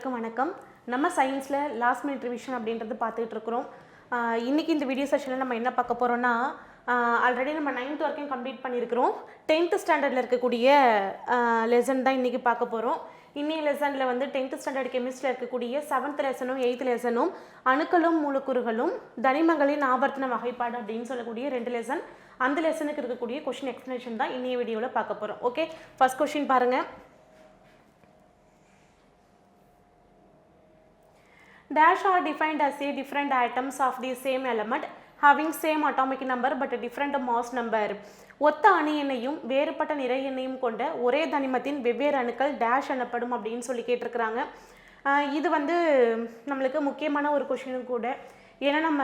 அனைவருக்கும் வணக்கம். நம்ம சயின்ஸில் லாஸ்ட் மினிட் ரிவிஷன் அப்படின்றது பார்த்துட்டு இருக்கிறோம். இன்றைக்கி இந்த வீடியோ செஷனில் நம்ம என்ன பார்க்க போகிறோம்னா, ஆல்ரெடி நம்ம 9th வரைக்கும் கம்ப்ளீட் பண்ணியிருக்கிறோம். 10th ஸ்டாண்டர்டில் இருக்கக்கூடிய லெசன் தான் இன்றைக்கி பார்க்க போகிறோம். இன்னைய லெசனில் வந்து 10th ஸ்டாண்டர்ட் கெமிஸ்ட்ரியில் இருக்கக்கூடிய 7th லெசனும் 8th லெசனும் அணுக்களும் மூலக்கூறுகளும் தனிமங்களின் ஆவர்த்தன வகைப்பாடு அப்படின்னு சொல்லக்கூடிய 2 லெசன். அந்த லெசனுக்கு இருக்கக்கூடிய கொஷின் எக்ஸ்பிளனேஷன் தான் இன்னைய வீடியோவில் பார்க்க போகிறோம். ஓகே, ஃபர்ஸ்ட் கொஷின் பாருங்கள். Dash are defined as a different atoms of the same element having same atomic number but a different mass number. ஒத்த அணு எண்ணையும் வேறுபட்ட நிறை எண்ணையும் கொண்ட ஒரே தனிமத்தின் வெவ்வேறு அணுக்கள் டேஷ் எனப்படும் அப்படின்னு சொல்லி கேட்டிருக்கிறாங்க. இது வந்து நம்மளுக்கு முக்கியமான ஒரு கொஷினும் கூட. ஏன்னா நம்ம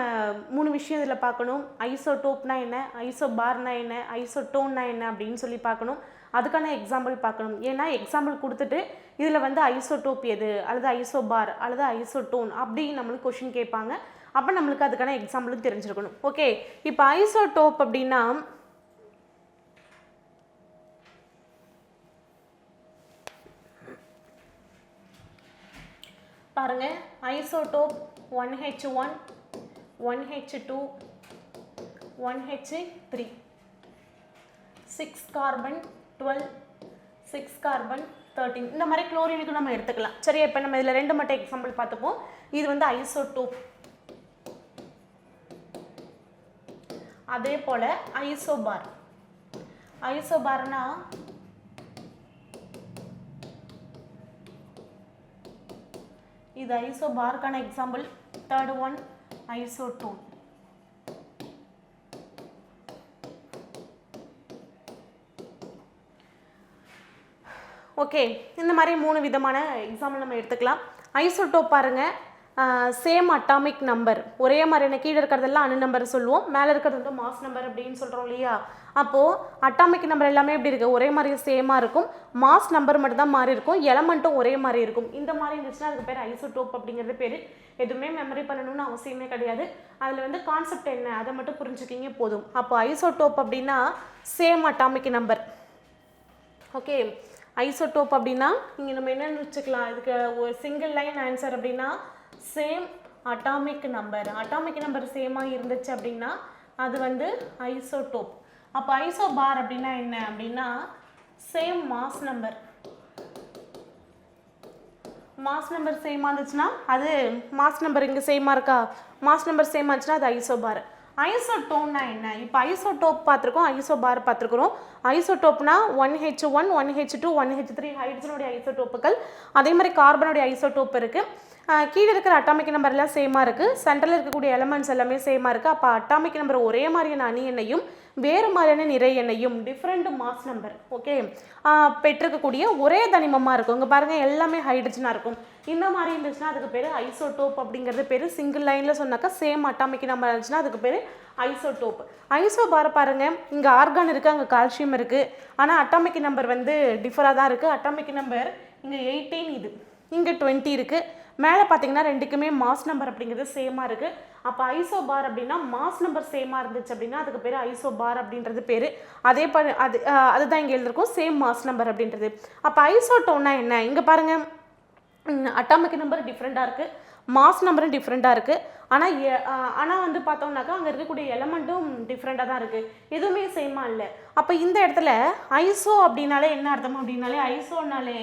3 விஷயம் இதில் பார்க்கணும். ஐசோடோப்னா என்ன, ஐசோபார்னா என்ன, ஐசோடோன்னா என்ன அப்படின்னு சொல்லி பார்க்கணும். அதுக்கான எக்ஸாம்பிள் பார்க்கணும். ஏன்னா எக்ஸாம்பிள் கொடுத்துட்டு இதில் வந்து ஐசோடோப் எது அல்லது ஐசோபார் அல்லது ஐசோடோன் அப்படி நம்மளுக்கு கொஷின் கேட்பாங்க. அப்போ நம்மளுக்கு அதுக்கான எக்ஸாம்பிளும் தெரிஞ்சிருக்கணும். ஓகே, இப்போ ஐசோடோப் அப்படின்னா பாருங்க, isotope 1H1 1H2 1H3 6 carbon 12 6 carbon 13 இந்த மாதிரி குளோரினுக்கு நம்ம எடுத்துக்கலாம். சரி, இப்போ நம்ம இதில் 2 மட்டும் எக்ஸாம்பிள் பார்த்துப்போம். இது வந்து ஐசோடோப். அதே போல் ஐசோபார். ஐசோபார்னா இது ஐசோபாருக்கான example. Third one isotone. Okay, இந்த மாதிரி 3 விதமான எக்ஸாம்பிள் நம்ம எடுத்துக்கலாம். ஐசோடோப் பாருங்க, சேம் அட்டாமிக் நம்பர், ஒரே மாதிரியான கீழே இருக்கிறதெல்லாம் அணு நம்பர் சொல்லுவோம், மேலே இருக்கிறது வந்து மாஸ் நம்பர் அப்படின்னு சொல்கிறோம் இல்லையா. அப்போது அட்டாமிக் நம்பர் எல்லாமே எப்படி இருக்குது, ஒரே மாதிரி சேமாக இருக்கும். மாஸ் நம்பர் மட்டும் தான் மாறி இருக்கும், எலமெண்ட்டும் ஒரே மாதிரி இருக்கும். இந்த மாதிரி இருந்துச்சுன்னா அதுக்கு பேர் ஐசோடோப் அப்படிங்கிறது பேர். எதுவுமே மெமரி பண்ணணும்னு அவசியமே கிடையாது. அதில் வந்து கான்செப்ட் என்ன அதை மட்டும் புரிஞ்சுக்கிங்க போதும். அப்போ ஐசோடோப் அப்படின்னா same atomic number. Okay, isotope அப்படின்னா இங்கே நம்ம என்னென்னு வச்சுக்கலாம், இதுக்கு ஒரு சிங்கிள் லைன் ஆன்சர் அப்படின்னா same atomic number. Atomic number சேமாக இருந்துச்சு அப்படின்னா அது வந்து ஐசோடோப். அப்போ ஐசோபார் அப்படின்னா என்ன அப்படின்னா same mass number. Mass number சேமாக இருந்துச்சுன்னா அது மாஸ் நம்பர் இங்கே சேமாக இருக்கா, மாஸ் நம்பர் சேமாக இருந்துச்சுன்னா அது ஐசோபார். ஐசோடோன்னா என்ன, இப்போ ஐசோடோப் பார்த்துருக்கோம், ஐசோபார் பார்த்துருக்குறோம். ஐசோடோப்னா 1H1 1H2 1H3 ஹைட்ரஜனுடைய ஐசோடோப்புகள். அதே மாதிரி கார்பனுடைய ஐசோடோப் இருக்குது. கீழே இருக்கிற அட்டாமிக் நம்பர்லாம் சேமாக இருக்குது, சென்டரில் இருக்கக்கூடிய எலமெண்ட்ஸ் எல்லாமே சேமாக இருக்குது. அப்போ அட்டாமிக் நம்பர் ஒரே மாதிரியான அணு எண்ணையும் வேறு மாதிரியான நிறை எண்ணையும் டிஃப்ரெண்ட் மாஸ் நம்பர் ஓகே பெற்றிருக்கக்கூடிய ஒரே தனிமமாக இருக்கும். இங்கே பாருங்கள், எல்லாமே ஹைட்ரஜனாக இருக்கும். இந்த மாதிரி இருந்துச்சுன்னா அதுக்கு பேர் ஐசோடோப் அப்படிங்கிறது பேர். சிங்கிள் லைனில் சொன்னாக்கா சேம் அட்டாமிக் நம்பர் இருந்துச்சுன்னா அதுக்கு பேர் ஐசோடோப். ஐசோபார் பாருங்கள், இங்கே ஆர்கான் இருக்குது, அங்கே கால்சியம் இருக்குது. ஆனால் அட்டாமிக் நம்பர் வந்து டிஃபராக தான் இருக்குது. அட்டாமிக் நம்பர் இங்கே 18, இது இங்கே 20 இருக்குது. மேலே பார்த்தீங்கன்னா ரெண்டுக்குமே மாஸ் நம்பர் அப்படிங்கிறது சேமாக இருக்குது. அப்போ ஐசோபார் அப்படின்னா மாஸ் நம்பர் சேமாக இருந்துச்சு அப்படின்னா அதுக்கு பேர் ஐசோபார் அப்படின்றது பேர். அதே அதுதான் இங்கே எழுதிருக்கும், சேம் மாஸ் நம்பர் அப்படின்றது. அப்போ ஐசோடோன்னா என்ன, இங்கே பாருங்கள், அட்டாமிக் நம்பர் டிஃப்ரெண்ட்டாக இருக்குது, மாஸ் நம்பரும் டிஃப்ரெண்ட்டாக இருக்குது. ஆனால் வந்து பார்த்தோம்னாக்கா அங்கே இருக்கக்கூடிய எலமெண்ட்டும் டிஃப்ரெண்ட்டாக தான் இருக்குது, எதுவுமே சேமாக இல்லை. அப்போ இந்த இடத்துல ஐசோ அப்படின்னாலே என்ன அர்த்தம் அப்படின்னாலே ஐசோனாலே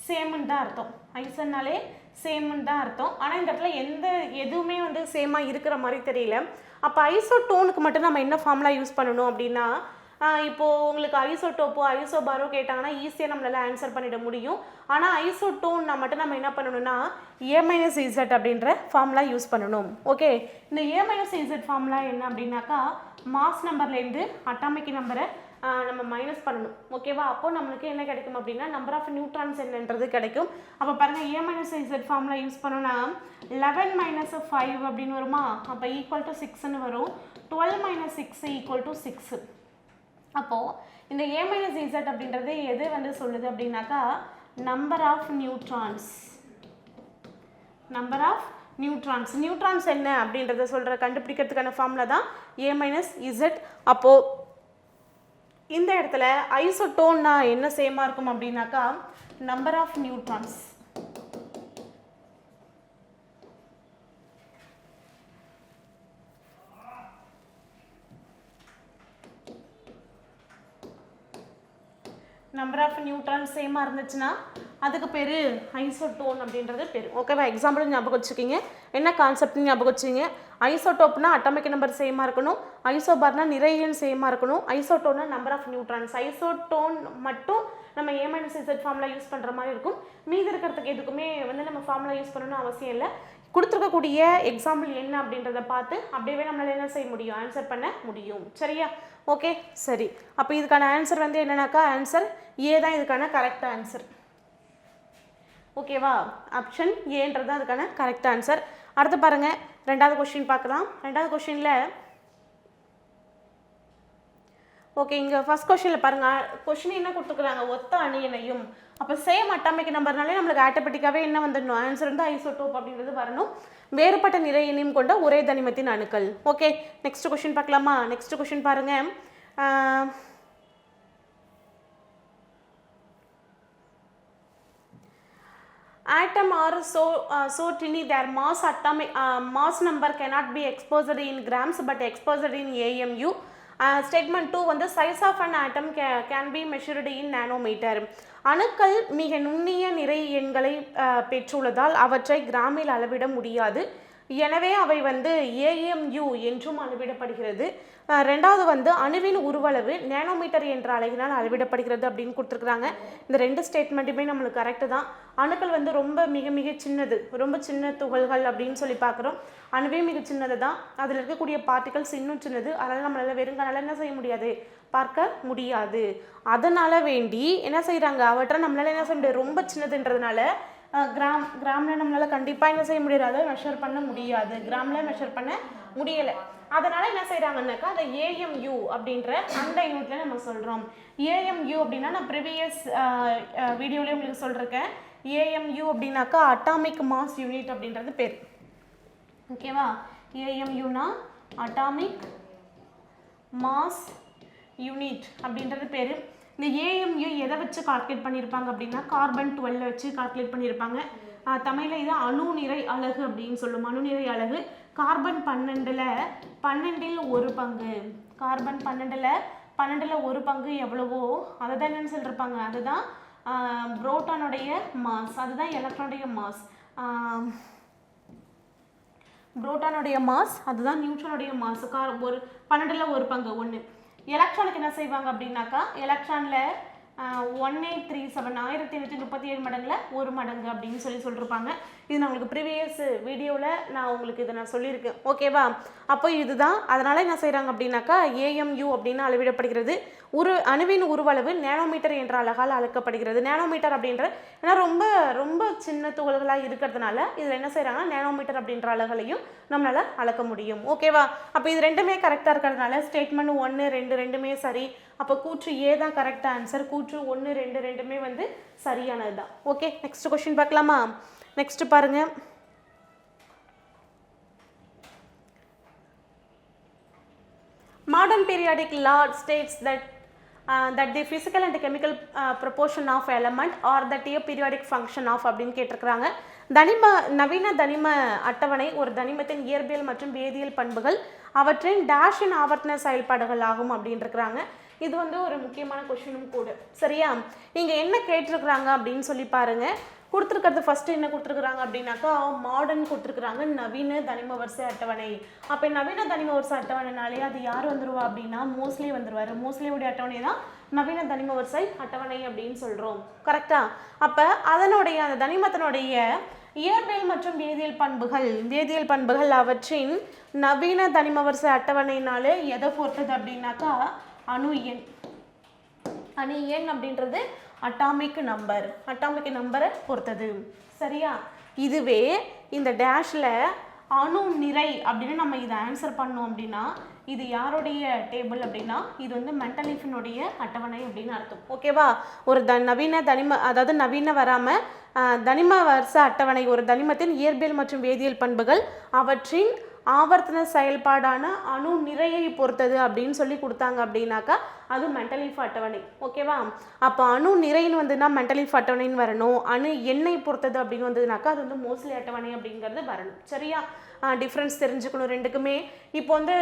சேம்னு தான் அர்த்தம். ஐசோனாலே சேம்னு தான் அர்த்தம். ஆனால் இந்த இடத்துல எதுவுமே வந்து சேமாக இருக்கிற மாதிரி தெரியல. அப்போ ஐசோடோனுக்கு மட்டும் நம்ம என்ன ஃபார்முலா யூஸ் பண்ணணும் அப்படின்னா, இப்போது உங்களுக்கு ஐசோடோப்போ ஐசோபாரோ கேட்டாங்கன்னா ஈஸியாக நம்மளால் ஆன்சர் பண்ணிட முடியும். ஆனால் ஐசோடோன்னா மட்டும் நம்ம என்ன பண்ணணும்னா A-Z அப்படின்ற ஃபார்முலா யூஸ் பண்ணணும். ஓகே, இந்த A-Z ஃபார்முலா என்ன அப்படின்னாக்கா மாஸ் நம்பர்லேருந்து அட்டாமிக் நம்பரை நம்ம மைனஸ் பண்ணணும். ஓகேவா, அப்போ நம்மளுக்கு என்ன கிடைக்கும் அப்படின்னா நம்பர் ஆஃப் நியூட்ரான்ஸ் என்னன்றது கிடைக்கும். அப்போ பாருங்கள், A-Z ஃபார்முலா யூஸ் பண்ணோன்னா 11 - 5 அப்படின்னு வருமா, அப்போ ஈக்குவல் டு 6ன்னு வரும். 12 - 6 = 6. அப்போது இந்த A-Z அப்படின்றது எது வந்து சொல்லுது அப்படின்னாக்கா number of neutrons. Number of neutrons. Neutrons என்ன அப்படின்றத கண்டுபிடிக்கிறதுக்கான ஃபார்முலா தான் A-Z. அப்போது இந்த இடத்துல ஐசோடோன்னா என்ன சேமாக இருக்கும் அப்படின்னாக்கா number of neutrons. Number of neutrons சேமாக இருந்துச்சுன்னா அதுக்கு பேர் ஐசோடோன் அப்படின்றது பேர். ஓகேவா? எக்ஸாம்பிள் ஞாபகம் வச்சுக்கிங்க, என்ன கான்செப்ட்னு ஞாபகம் வச்சுங்க. ஐசோடோப்னா அட்டாமிக் நம்பர் சேமாக இருக்கணும், ஐசோபார்னா நிறை எண் சேமாக இருக்கணும், ஐசோடோன்னா நம்பர் ஆஃப் நியூட்ரான்ஸ். ஐசோடோன் மட்டும் நம்ம A-Z ஃபார்முலா யூஸ் பண்ணுற மாதிரி இருக்கும். மீதி இருக்கிறதுக்கு எதுக்குமே வந்து நம்ம ஃபார்முலா யூஸ் பண்ணணும்னு அவசியம் இல்லை. கொடுத்துருக்கக்கூடிய எக்ஸாம்பிள் என்ன அப்படின்றத பார்த்து அப்படியே நம்மளால் என்ன செய்ய முடியும், ஆன்சர் பண்ண முடியும். சரியா? ஓகே, சரி. அப்போ இதுக்கான ஆன்சர் வந்து என்னன்னாக்கா ஆன்சர் ஏ தான் இதுக்கான கரெக்ட் ஆன்சர். ஓகேவா? ஆப்ஷன் ஏன்றது தான் அதுக்கான கரெக்ட் ஆன்சர். அடுத்து பாருங்கள், ரெண்டாவது கொஸ்டின் பார்க்கலாம். ரெண்டாவது கொஸ்டினில் ஓகே, இங்கே ஃபஸ்ட் கொஸ்டினில் பாருங்கள், கொஸ்டின் என்ன கொடுத்துருக்குறாங்க, ஒத்த அணியினையும். அப்போ சேம் அட்டாமிக் நம்பர்னாலே நம்மளுக்கு ஆட்டோமேட்டிக்காகவே என்ன வந்துடணும், ஆன்சர் வந்து ஐசோடோப் அப்படின்றது வரணும். வேறுபட்ட நிறை எண்ணையும் கொண்ட ஒரே தனிமத்தின் அணுக்கள். ஓகே, நெக்ஸ்ட் கொஸ்டின் பார்க்கலாமா? நெக்ஸ்ட் கொஸ்டின் பாருங்கள். Atom are so tiny their mass number cannot be exposed in grams but exposed in AMU. Statement 2 வந்து size of an atom can be measured in nanometer. அணுக்கள் மிக நுண்ணிய நிறை எண்களை பெற்றுள்ளதால் அவற்றை கிராமில் அளவிட முடியாது. எனவே அவை வந்து AMU என்றும் அளவிடப்படுகிறது. ரெண்டாவது வந்து அணுவின் உருவளவு நேனோமீட்டர் என்ற அலகினால் அளவிடப்படுகிறது அப்படின்னு கொடுத்துருக்குறாங்க. இந்த ரெண்டு ஸ்டேட்மெண்ட்டுமே நம்மளுக்கு கரெக்டு தான். அணுக்கள் வந்து ரொம்ப மிக மிக சின்னது, ரொம்ப சின்ன துகள்கள் அப்படின்னு சொல்லி பார்க்குறோம். அணுவே மிக சின்னது தான், அதில் இருக்கக்கூடிய பார்ட்டிகல்ஸ் இன்னும் சின்னது. அதனால் நம்மளால் வெறுங்கனால என்ன செய்ய முடியாது, பார்க்க முடியாது. அதனால் வேண்டி என்ன செய்கிறாங்க, அவற்றை நம்மளால் என்ன செய்ய முடியாது, ரொம்ப சின்னதுன்றதுனால கிராமில் நம்மளால் கண்டிப்பாக என்ன செய்ய முடியாது, அதை மெஷர் பண்ண முடியாது, கிராமில் மெஷர் பண்ண முடியலை. அதனால் என்ன செய்கிறாங்கன்னாக்கா அதை AMU அப்படின்ற அந்த யூனிட்டில் நம்ம சொல்கிறோம். AMU அப்படின்னா நான் ப்ரீவியஸ் வீடியோலேயே உங்களுக்கு சொல்லியிருக்கேன். AMU அப்படின்னாக்கா அட்டாமிக் மாஸ் யூனிட் அப்படின்றது பேர். ஓகேவா? AMUனா அட்டாமிக் மாஸ் யூனிட் அப்படின்றது பேர். இந்த AMU எதை வச்சு கால்குலேட் பண்ணியிருப்பாங்க அப்படின்னா கார்பன் 12 வச்சு கால்குலேட் பண்ணியிருப்பாங்க. தமிழில் இது அணு நிறை அலகு அப்படின்னு சொல்லும். அணு நிறை அலகு கார்பன் 12 ஒரு பங்கு. கார்பன் 12 ஒரு பங்கு எவ்வளவோ அதை தான் என்னன்னு சொல்லியிருப்பாங்க, அதுதான் புரோட்டானுடைய மாஸ், அதுதான் எலக்ட்ரானுடைய மாஸ். புரோட்டானுடைய மாஸ் அதுதான் நியூட்ரானுடைய மாஸ். ஒரு 12 ஒரு பங்கு 1. எலக்ட்ரானுக்கு என்ன செய்வாங்க அப்படின்னாக்கா எலக்ட்ரானில் 1837 1837 மடங்குல 1 மடங்கு அப்படின்னு சொல்லியிருப்பாங்க. இது நான் உங்களுக்கு ப்ரீவியஸ் வீடியோவில் நான் உங்களுக்கு இதை நான் சொல்லியிருக்கேன். ஓகேவா? அப்போ இதுதான். அதனால் என்ன செய்கிறாங்க அப்படின்னாக்கா AMU அப்படின்னு அளவிடப்படுகிறது. அணுவின் உருவளவு நேனோமீட்டர் என்ற அலகால் அளக்கப்படுகிறது. நேனோமீட்டர் அப்படின்ற ஏன்னா ரொம்ப ரொம்ப சின்ன துகள்களாக இருக்கிறதுனால இதில் என்ன செய்கிறாங்கன்னா நேனோமீட்டர் அப்படின்ற அலகலையும் நம்மளால் அளக்க முடியும். ஓகேவா? அப்போ இது ரெண்டுமே கரெக்டாக இருக்கிறதுனால ஸ்டேட்மெண்ட் 1, 2 ரெண்டுமே சரி. அப்போ கூற்று ஏ தான் கரெக்ட் ஆன்சர். கூற்று 1, 2 ரெண்டுமே வந்து சரியானது தான். ஓகே, நெக்ஸ்ட் கொஸ்டின் பார்க்கலாமா? நெக்ஸ்ட் பாருங்க. Modern periodic law states that the physical and chemical proportion of element or the periodic function of அப்படின்னு கேட்டிருக்கிறாங்க. நவீன தனிம அட்டவணை ஒரு தனிமத்தின் இயற்பியல் மற்றும் வேதியியல் பண்புகள் அவற்றின் டேஷின் ஆவர்த்தன செயல்பாடுகள் ஆகும் அப்படின்னு இருக்கிறாங்க. இது வந்து ஒரு முக்கியமான கொஸ்டினும் கூட. சரியா? இங்கே என்ன கேட்டிருக்கிறாங்க அப்படின்னு சொல்லி பாருங்க. கொடுத்துருக்கிறது ஃபஸ்ட்டு என்ன கொடுத்துருக்குறாங்க அப்படின்னாக்கா மாடர்ன் கொடுத்துருக்குறாங்க, நவீன தனிம வரிசை அட்டவணை. அப்போ நவீன தனிம வரிசை அட்டவணைனாலே அது யார் வந்துருவா அப்படின்னா மோஸ்ட்லி வந்துருவார். மோஸ்ட்லியுடைய அட்டவணை தான் நவீன தனிம வரிசை அட்டவணை அப்படின்னு சொல்கிறோம். கரெக்டா? அப்போ அதனுடைய அந்த தனிமத்தினுடைய இயற்பியல் மற்றும் வேதியியல் பண்புகள் அவற்றின் நவீன தனிம வரிசை அட்டவணைனாலே எதை பொறுத்தது அப்படின்னாக்கா அணு எண் அப்படின்றது அட்டாமிக் நம்பரை பொறுத்தது. சரியா? இதுவே இந்த டேஷில் அணு நிறை அப்படின்னு நம்ம இதை ஆன்சர் பண்ணோம் அப்படின்னா இது யாருடைய டேபிள் அப்படின்னா இது வந்து மெண்டலீஃபினுடைய அட்டவணை அப்படின்னு அர்த்தம். ஓகேவா? ஒரு நவீன தனிம அதாவது நவீன வராமல் தனிம வரிசை அட்டவணை ஒரு தனிமத்தின் இயற்பியல் மற்றும் வேதியியல் பண்புகள் அவற்றின் ஆவர்த்தன செயல்பாடான அணு நிறையை பொறுத்தது அப்படின்னு சொல்லி கொடுத்தாங்க அப்படின்னாக்கா அது மெண்டலீஃப் அட்டவணை. ஓகேவா? அப்போ அணு நிறைன்னு வந்துன்னா மெண்டலீஃப் அட்டவணைன்னு வரணும். அணு எண்ணெய் பொறுத்தது அப்படின்னு வந்ததுனாக்கா அது வந்து மோஸ்ட்லி அட்டவணை அப்படிங்கிறது வரணும். சரியா? டிஃப்ரென்ஸ் தெரிஞ்சுக்கணும் ரெண்டுக்குமே. இப்போ வந்து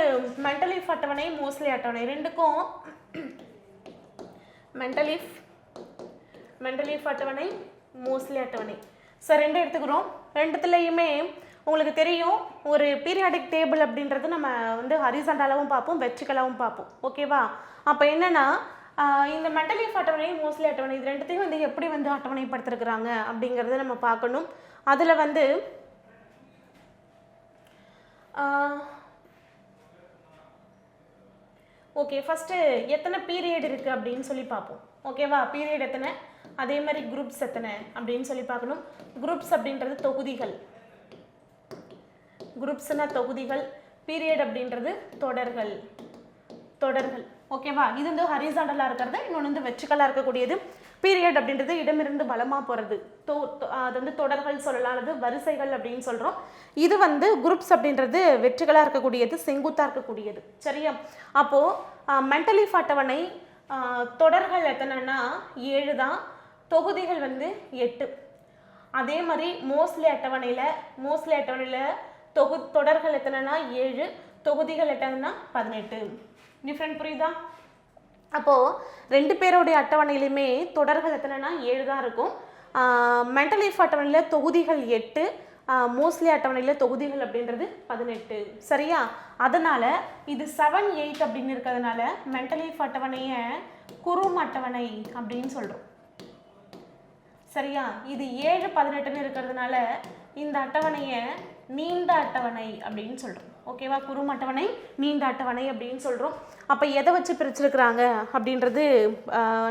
மெண்டலீஃப் அட்டவணை மோஸ்ட்லி அட்டவணை ரெண்டுக்கும் மெண்டலீஃப் மெண்டலீஃப் அட்டவணை, மோஸ்ட்லி அட்டவணை. ஸோ ரெண்டு எடுத்துக்கிறோம். ரெண்டுத்துலேயுமே உங்களுக்கு தெரியும் ஒரு பீரியாடிக் டேபிள் அப்படின்றது நம்ம வந்து ஹரிசாண்டலாகவும் பார்ப்போம், வெர்டிகலாகவும் பார்ப்போம். ஓகேவா? அப்போ என்னென்னா இந்த மெண்டலீஃப் அட்டவணை, மோஸ்ட்லி அட்டவணை இது ரெண்டுத்தையும் வந்து எப்படி வந்து அட்டவணைப்படுத்திருக்கிறாங்க அப்படிங்கிறத நம்ம பார்க்கணும். அதில் வந்து ஓகே, ஃபஸ்ட்டு எத்தனை பீரியட் இருக்குது அப்படின்னு சொல்லி பார்ப்போம். ஓகேவா? பீரியட் எத்தனை, அதே மாதிரி குரூப்ஸ் எத்தனை அப்படின்னு சொல்லி பார்க்கணும். குரூப்ஸ் அப்படின்றது தொகுதிகள், குரூப்ஸ்னா தொகுதிகள். பீரியட் அப்படின்றது தொடர்கள், தொடர்கள். ஓகேவா? இது வந்து ஹரிசாண்டலாக இருக்கிறது, இன்னொன்று வந்து வெர்டிகலாக இருக்கக்கூடியது. பீரியட் அப்படின்றது இடமிருந்து பலமாக போகிறது, அது வந்து தொடர்கள் சொல்லலாம், அல்லது வரிசைகள் அப்படின்னு சொல்கிறோம். இது வந்து குரூப்ஸ் அப்படின்றது வெர்டிகலாக இருக்கக்கூடியது, செங்குத்தாக இருக்கக்கூடியது. சரியா? அப்போது மெண்டலீஃப் அட்டவணை தொடர்கள் எத்தனைன்னா 7 தான், தொகுதிகள் வந்து 8. அதே மாதிரி மோஸ்ட்லி அட்டவணையில் தொடர்கள் எத்தனைன்னா 7, தொகுதிகள் எத்தனைன்னா 18. டிஃப்ரெண்ட் புரியுதா? அப்போது ரெண்டு பேருடைய அட்டவணையிலுமே தொடர்கள் எத்தனைன்னா 7 தான் இருக்கும். மெண்டலீஃப் அட்டவணையில் தொகுதிகள் 8, மோஸ்ட்லி அட்டவணையில் தொகுதிகள் அப்படின்றது 18. சரியா? அதனால் இது 7, 8 அப்படின்னு இருக்கிறதுனால மெண்டலீஃப் அட்டவணையை குறும் அட்டவணை அப்படின்னு சொல்கிறோம். சரியா? இது 7, 18ன்னு இருக்கிறதுனால இந்த அட்டவணையை நீண்ட அட்டவணை அப்படின்னு சொல்கிறோம். ஓகேவா? குறும் அட்டவணை, நீண்ட அட்டவணை அப்படின்னு சொல்கிறோம். அப்போ எதை வச்சு பிரிச்சிருக்கிறாங்க அப்படின்றது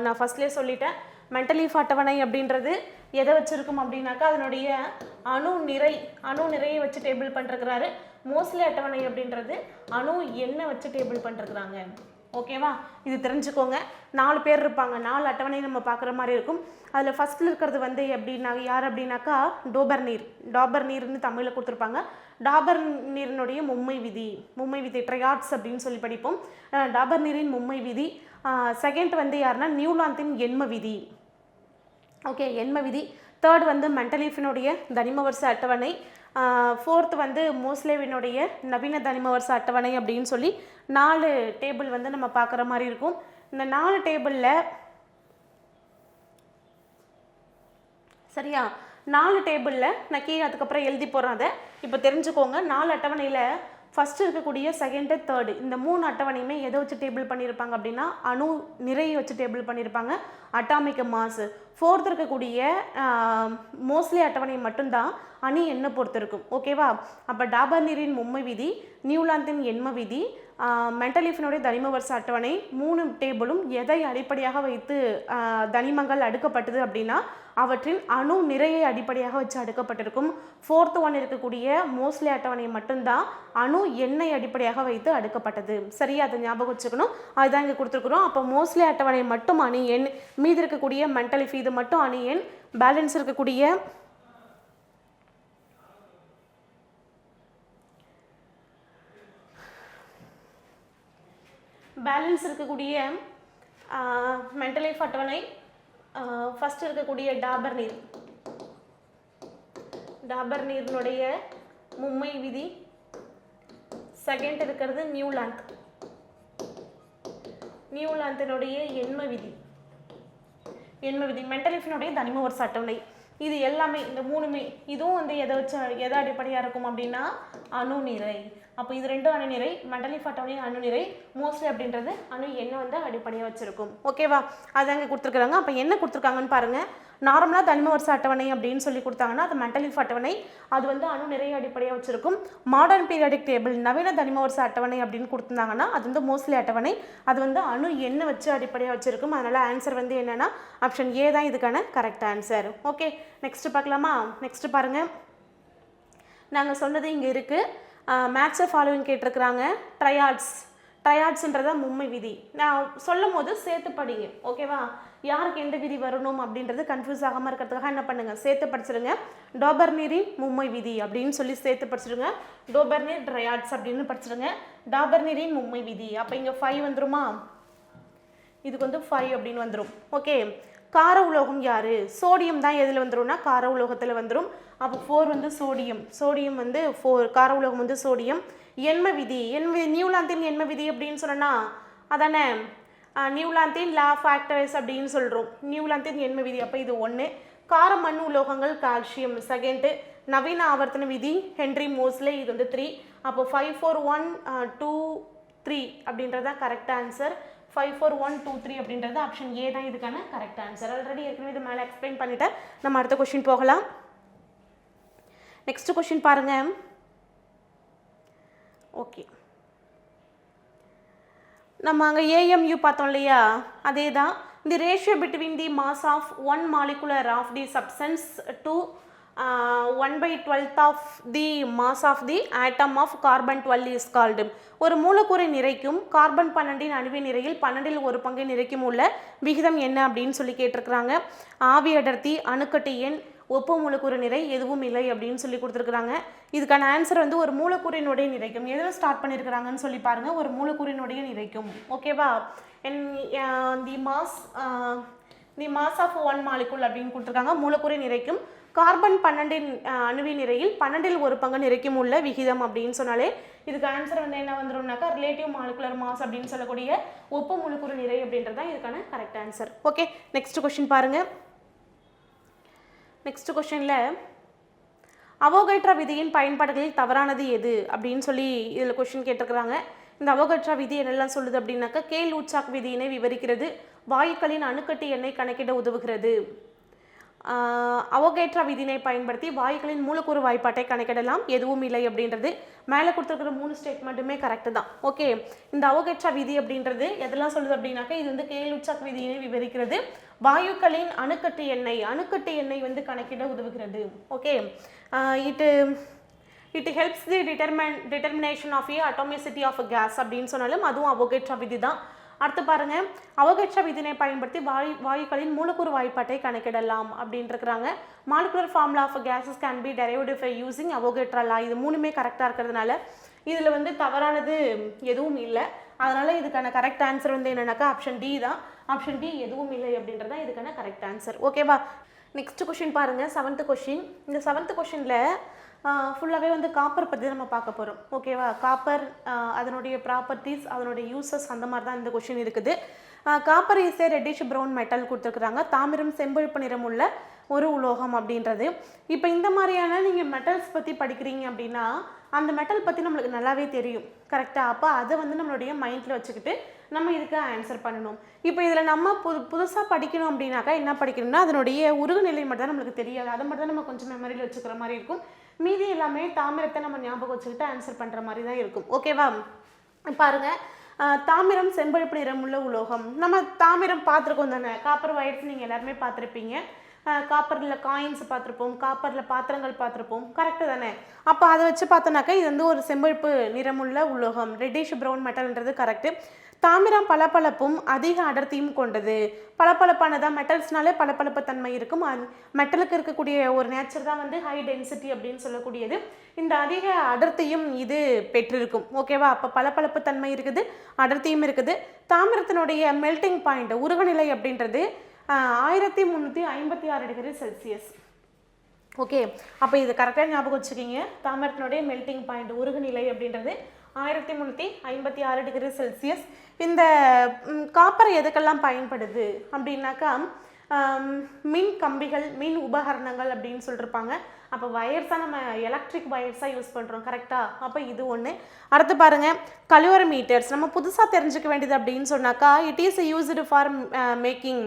நான் ஃபஸ்ட்லேயே சொல்லிட்டேன். மெண்டலீஃப் அட்டவணை அப்படின்றது எதை வச்சுருக்கும் அப்படின்னாக்கா அதனுடைய அணு நிறையை வச்சு டேபிள் பண்ணிருக்கிறாரு. மோஸ்ட்லி அட்டவணை அப்படின்றது அணு எண்ணை வச்சு டேபிள் பண்ணிருக்கிறாங்க. ஓகேவா? இது தெரிஞ்சுக்கோங்க. 4 பேர் இருப்பாங்க, 4 அட்டவணை நம்ம பார்க்குற மாதிரி இருக்கும். அதில் ஃபஸ்ட்டில் இருக்கிறது வந்து எப்படின்னா யார் அப்படின்னாக்கா டாபர் நீர்னு தமிழில் கொடுத்துருப்பாங்க. டாபர் நீரினுடைய மும்மை விதி ட்ரையாட்ஸ் அப்படின்னு சொல்லி படிப்போம். டாபர் நீரின் மும்மை விதி. செகண்ட் வந்து யாருன்னா நியூலாந்தின் எண்ம விதி. ஓகே, எண்ம விதி. தேர்ட் வந்து மெண்டலீஃபினுடைய தனிம வரிச அட்டவணை. ஃபோர்த்து வந்து மோஸ்லேவினுடைய நவீன தனிம வரிச அட்டவணை அப்படின்னு சொல்லி 4 டேபிள் வந்து நம்ம பார்க்குற மாதிரி இருக்கும். இந்த 4 டேபிளில் சரியா 4 டேபிளில் நான் கீழே அதுக்கப்புறம் எழுதி போகிறேன். அதை இப்போ தெரிஞ்சுக்கோங்க. 4 அட்டவணையில் ஃபஸ்ட்டு இருக்கக்கூடிய செகண்டு தேர்டு இந்த 3 அட்டவணையுமே எதை வச்சு டேபிள் பண்ணியிருப்பாங்க அப்படின்னா அணு நிறையை வச்சு டேபிள் பண்ணியிருப்பாங்க, அட்டாமிக் மாஸ். ஃபோர்த் இருக்கக்கூடிய மோஸ்ட்லி அட்டவணை மட்டும்தான் அணி எண்ணை பொறுத்து இருக்கும். ஓகேவா? அப்போ டாபர் நீரின் மும்மை விதி, நியூலாந்தின் எண்ம விதி, மெண்டலீஃபினுடைய தனிம வரிச அட்டவணை 3 டேபிளும் எதை அடிப்படையாக வைத்து தனிமங்கள் அடுக்கப்பட்டது அப்படின்னா அவற்றின் அணு நிறையை அடிப்படையாக வச்சு அடுக்கப்பட்டிருக்கும். ஃபோர்த்து ஒன் இருக்கக்கூடிய மோஸ்ட்லி அட்டவணை மட்டும்தான் அணு எண்ணெய் அடிப்படையாக வைத்து அடுக்கப்பட்டது. சரியா? அதை ஞாபகம் வச்சுக்கணும். அதுதான் இங்கே கொடுத்துருக்குறோம். அப்போ மோஸ்ட்லி அட்டவணை மட்டும் அணி எண், மீதி இருக்கக்கூடிய மெண்டலீஃப் இது மட்டும் அணி எண், பேலன்ஸ் இருக்கக்கூடிய மெண்டலீஃப் அட்டவணை ஃபஸ்ட் இருக்கக்கூடிய டாபர் நீரினுடைய மும்மை விதி, செகண்ட் இருக்கிறது நியூலாந்தினுடைய எண்ம விதி, மெண்டலீஃபினுடைய தனிம வரிச அட்டவணை. இது எல்லாமே இந்த 3மே இதுவும் வந்து எதை அடிப்படையாக இருக்கும் அப்படின்னா அணு நிறை. அப்போ இது 2 அணு நிறை, மெண்டலீஃப் அட்டவணை அணு நிறை, மோஸ்ட்லி அப்படின்றது அணு எண்ணை வந்து அடிப்படையாக வச்சுருக்கும். ஓகேவா? அது அங்கே கொடுத்துருக்குறாங்க. அப்போ என்ன கொடுத்துருக்காங்கன்னு பாருங்கள். நார்மலாக தனிம வரிச அட்டவணை அப்படின்னு சொல்லி கொடுத்தாங்கன்னா அது மெண்டலீஃப் அட்டவணை, அது வந்து அணு நிறைய அடிப்படையாக வச்சுருக்கும். மாடர்ன் பீரியாடிக் டேபிள் நவீன தனிம வரிச அட்டவணை அப்படின்னு கொடுத்துருந்தாங்கன்னா அது வந்து மோஸ்ட்லி அட்டவணை, அது வந்து அணு எண்ணை வச்சு அடிப்படையாக வச்சுருக்கும். அதனால் ஆன்சர் வந்து என்னென்னா ஆப்ஷன் ஏ தான் இதுக்கான கரெக்ட் ஆன்சர். ஓகே, நெக்ஸ்ட் பார்க்கலாமா? நெக்ஸ்ட் பாருங்கள். நாங்கள் சொன்னது இங்கே இருக்குது. மேட்ச் ஃபாலோவிங் கேட்டிருக்கிறாங்க. ட்ரையாட்ஸ்ன்றத மும்மை விதி. நான் சொல்லும் போது சேர்த்து படிங்க. ஓகேவா? யாருக்கு எந்த விதி வரணும் அப்படின்றது கன்ஃபியூஸ் ஆகாமல் இருக்கிறதுக்காக என்ன பண்ணுங்கள், சேர்த்து படிச்சிருங்க. டாபர் நீரின் மும்மை விதி அப்படின்னு சொல்லி சேர்த்து படிச்சிருங்க. டாபர் நீர் ட்ரையாட்ஸ் அப்படின்னு படிச்சிருங்க. டாபர் நீரின் மும்மை விதி. அப்போ இங்கே 5 வந்துருமா? இதுக்கு வந்து 5 அப்படின்னு வந்துடும். ஓகே, கார உலோகம் யார்? சோடியம் தான் எதில் வந்துடும்னா கார உலோகத்தில் வந்துடும். அப்போ 4 வந்து சோடியம் வந்து 4, கார உலோகம் வந்து சோடியம். எண்ம விதி, நியூலாந்தின் எண்ம விதி அப்படின்னு சொன்னா அதானே நியூலாந்தின் லா ஆஃப் ஆக்டிவைஸ் அப்படின்னு சொல்கிறோம். நியூலாந்தின் எண்ம விதி, அப்போ இது 1. கார மண் உலோகங்கள் கால்சியம் செகண்டு. நவீன ஆவர்த்தன விதி ஹென்ரி மோஸ்லே, இது வந்து 3. அப்போ 5 4 1 2 3 அப்படின்றது தான் கரெக்ட் ஆன்சர். 5 4 1 2 3 அப்படின்றது ஆப்ஷன் ஏ தான் இதுக்கான கரெக்ட் ஆன்சர். ஆல்ரெடி ஏற்கனவே இது மேலே எக்ஸ்பிளைன் பண்ணிட்டேன். நம்ம அடுத்த கொஸ்டின் போகலாம். நெக்ஸ்ட் கொஸ்டின் பாருங்க. ஓகே, நம்ம அங்கே ஏஎம்யூ பார்த்தோம் இல்லையா, அதே தான். The ratio between the mass of one molecular of the substance to 1/12 of the mass of the atom of carbon 12 is called. ஒரு மூலக்கூறை நிறைக்கும் கார்பன் 12 அணுவி நிறையில் 12 1 பங்கை நிறைக்கும் உள்ள விகிதம் என்ன அப்படின்னு சொல்லி கேட்டிருக்கிறாங்க. ஆவி அடர்த்தி, அணுக்கட்டு எண், ஒப்பு மூலக்கூறு நிறை, எதுவும் இல்லை அப்படின்னு சொல்லி கொடுத்துருக்குறாங்க. இதுக்கான ஆன்சர் வந்து ஒரு மூலக்கூறினுடைய நிறைக்கும். எதில் ஸ்டார்ட் பண்ணியிருக்கிறாங்கன்னு சொல்லி பாருங்கள். ஒரு மூலக்கூறினுடைய நிறைக்கும். ஓகேவா? The mass of one molecule அப்படின்னு கொடுத்துருக்காங்க. மூலக்கூறை நிறைக்கும் கார்பன் 12 அணுவி நிறையில் 12 1 பங்கு நிறைக்கும் உள்ள விகிதம் அப்படின்னு சொன்னாலே இதுக்கு ஆன்சர் வந்து என்ன வந்துடும்னாக்கா ரிலேட்டிவ் மாலிகுலர் மாஸ் அப்படின்னு சொல்லக்கூடிய ஒப்பு மூலக்கூறு நிறை அப்படின்றது தான் இதுக்கான correct answer. Okay, next question பாருங்கள். நெக்ஸ்ட் கொஸ்டினில் அவோகேட்ரா விதியின் பயன்பாடுகளில் தவறானது எது அப்படின்னு சொல்லி இதில் கொஸ்டின் கேட்டிருக்கிறாங்க. இந்த அவோகேட்ரா விதி என்னெல்லாம் சொல்லுது அப்படின்னாக்கா, கேல்-லூட்சாக் விதியினை விவரிக்கிறது, வாயுக்களின் அணுக்கட்டு எண்ணை கணக்கிட உதவுகிறது, அவோகேட்ரா விதியினை பயன்படுத்தி வாயுக்களின் மூலக்கூறு வாய்ப்பாட்டை கணக்கிடலாம், எதுவும் இல்லை அப்படின்றது. மேலே கொடுத்துருக்கிற 3 ஸ்டேட்மெண்ட்டுமே கரெக்டு தான். ஓகே, இந்த அவோகேட்ரா விதி அப்படின்றது எதெல்லாம் சொல்லுது அப்படின்னாக்கா, இது வந்து கேல்-லூட்சாக் விதியினை விவரிக்கிறது, வாயுக்களின் அணுக்கட்டு எண்ணெய் வந்து கணக்கிட உதவுகிறது. Okay, it helps the determination of atomicity of gas அப்படின்னு சொன்னாலும் அதுவும் அவோகேட்ரா விதி தான். அடுத்து பாருங்க, அவோகேட்ரா விதினை பயன்படுத்தி வாயுக்களின் மூலக்கூறு வாய்ப்பாட்டை கணக்கிடலாம் அப்படின்ட்டுருக்குறாங்க. Molecular formula of gases can be derived by using Avogadro law. இது 3மே கரெக்டாக இருக்கிறதுனால இதில் வந்து தவறானது எதுவும் இல்லை. அதனால் இதுக்கான கரெக்ட் ஆன்சர் வந்து என்னென்னாக்கா ஆப்ஷன் டி தான். ஆப்ஷன் டி எதுவும் இல்லை அப்படின்றது தான் இதுக்கான கரெக்ட் ஆன்சர். ஓகேவா? நெக்ஸ்ட் கொஸ்டின் பாருங்கள். 7th question. இந்த 7th கொஸ்டினில் ஃபுல்லாகவே வந்து காப்பர் பற்றி நம்ம பார்க்க போகிறோம். ஓகேவா? காப்பர், அதனுடைய ப்ராப்பர்ட்டிஸ், அதனுடைய யூசஸ், அந்த மாதிரி தான் இந்த கொஸ்டின் இருக்குது. Copper is a reddish brown metal கொடுத்துருக்குறாங்க. தாமிரம் செம்பழுப்பு நிறம் உள்ள ஒரு உலோகம் அப்படின்றது. இப்போ இந்த மாதிரியான நீங்கள் மெட்டல்ஸ் பற்றி படிக்கிறீங்க அப்படின்னா அந்த மெட்டல் பற்றி நம்மளுக்கு நல்லாவே தெரியும், கரெக்டாக? அப்போ அதை வந்து நம்மளுடைய மைண்டில் வச்சுக்கிட்டு நம்ம இதுக்கு ஆன்சர் பண்ணணும். இப்போ இதில் நம்ம புதுசாக படிக்கணும் அப்படின்னாக்கா என்ன படிக்கணும்னா அதனுடைய உருகுநிலை மட்டும் தான் நம்மளுக்கு தெரியாது. அதை மட்டும் தான் நம்ம கொஞ்சம் மெமரியில் வச்சுக்கிற மாதிரி இருக்கும். மீதி எல்லாமே தாமிரத்தை நம்ம ஞாபகம் வச்சுக்கிட்டு ஆன்சர் பண்ணுற மாதிரி தான் இருக்கும். ஓகேவா? பாருங்க, தாமிரம் செம்பழுப்பு நிறம் உள்ள உலோகம். நம்ம தாமிரம் பார்த்துருக்கோம் தானே, காப்பர் வயர்ஸ் நீங்கள் எல்லாருமே பார்த்துருப்பீங்க. காப்பரில் காயின்ஸ் பார்த்துருப்போம், காப்பரில் பாத்திரங்கள் பார்த்துருப்போம், கரெக்டு தானே? அப்போ அதை வச்சு பார்த்தோன்னாக்கா இது வந்து ஒரு செம்பழுப்பு நிறமுள்ள உலோகம், ரெட்டிஷ் ப்ரௌன் மெட்டல்ன்றது கரெக்டு. தாமிரம் பளபளப்பும் அதிக அடர்த்தியும் கொண்டது. பளபளப்பானதான், மெட்டல்ஸ்னாலே பளபளப்பு தன்மை இருக்கும். மெட்டலுக்கு இருக்கக்கூடிய ஒரு நேச்சர் தான் வந்து ஹை டென்சிட்டி அப்படின்னு சொல்லக்கூடியது. இந்த அதிக அடர்த்தியும் இது பெற்றிருக்கும். ஓகேவா? அப்போ பளபளப்பு தன்மை இருக்குது, அடர்த்தியும் இருக்குது. தாமிரத்தினுடைய மெல்டிங் பாயிண்ட், உருகுநிலை அப்படின்றது 1356 டிகிரி செல்சியஸ். ஓகே, அப்போ இது கரெக்டாக ஞாபகம் வச்சுக்கிங்க. தாமிரத்தினுடைய மெல்டிங் பாயிண்ட், உருகுநிலை அப்படின்றது 1356 டிகிரி செல்சியஸ். இந்த காப்பர் எதுக்கெல்லாம் பயன்படுது அப்படின்னாக்கா, மின் கம்பிகள், மின் உபகரணங்கள் அப்படின்னு சொல்லியிருப்பாங்க. அப்போ வயர்ஸாக நம்ம எலக்ட்ரிக் வயர்ஸாக யூஸ் பண்ணுறோம், கரெக்டாக? அப்போ இது ஒன்று. அடுத்து பாருங்கள், கலோரிமீட்டர்ஸ். நம்ம புதுசாக தெரிஞ்சுக்க வேண்டியது அப்படின்னு சொன்னாக்கா, it is used for making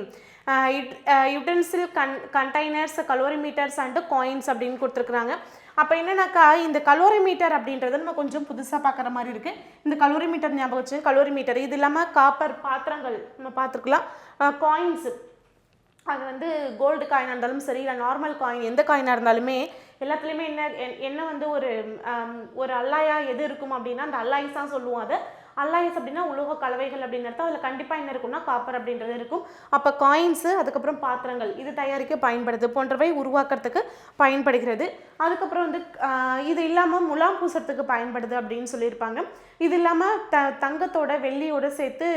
utensil containers, calorimeters and coins அப்படின்னு கொடுத்துருக்குறாங்க. அப்போ என்னன்னாக்கா, இந்த கலோரிமீட்டர் அப்படின்றது நம்ம கொஞ்சம் புதுசாக பார்க்குற மாதிரி இருக்குது. இந்த கலோரிமீட்டர் ஞாபகம் வச்சு, கலோரிமீட்டர் இது இல்லாமல் காப்பர் பாத்திரங்கள் நம்ம பார்த்துருக்கலாம். காயின்ஸு, அது வந்து கோல்டு காயினாக இருந்தாலும் சரி, இல்லை நார்மல் காயின், எந்த காயினாக இருந்தாலுமே எல்லாத்துலேயுமே என்ன வந்து ஒரு அல்லாயாக எது இருக்கும் அப்படின்னா அந்த அல்லாய்ஸ் தான் சொல்லுவோம். அதை அல்லாய்ஸ் அப்படின்னா உலோக கலவைகள் அப்படின்னு அர்த்தம். அதில் கண்டிப்பாக என்ன இருக்கும்னா காப்பர் அப்படின்றது இருக்கும். அப்போ காயின்ஸு, அதுக்கப்புறம் பாத்திரங்கள், இது தயாரிக்க பயன்படுது, போன்றவை உருவாக்குறதுக்கு பயன்படுகிறது. அதுக்கப்புறம் வந்து இது இல்லாமல் முலாம் பூசறதுக்கு பயன்படுது அப்படின்னு சொல்லியிருப்பாங்க. இது இல்லாமல் தங்கத்தோட வெள்ளியோட சேர்த்து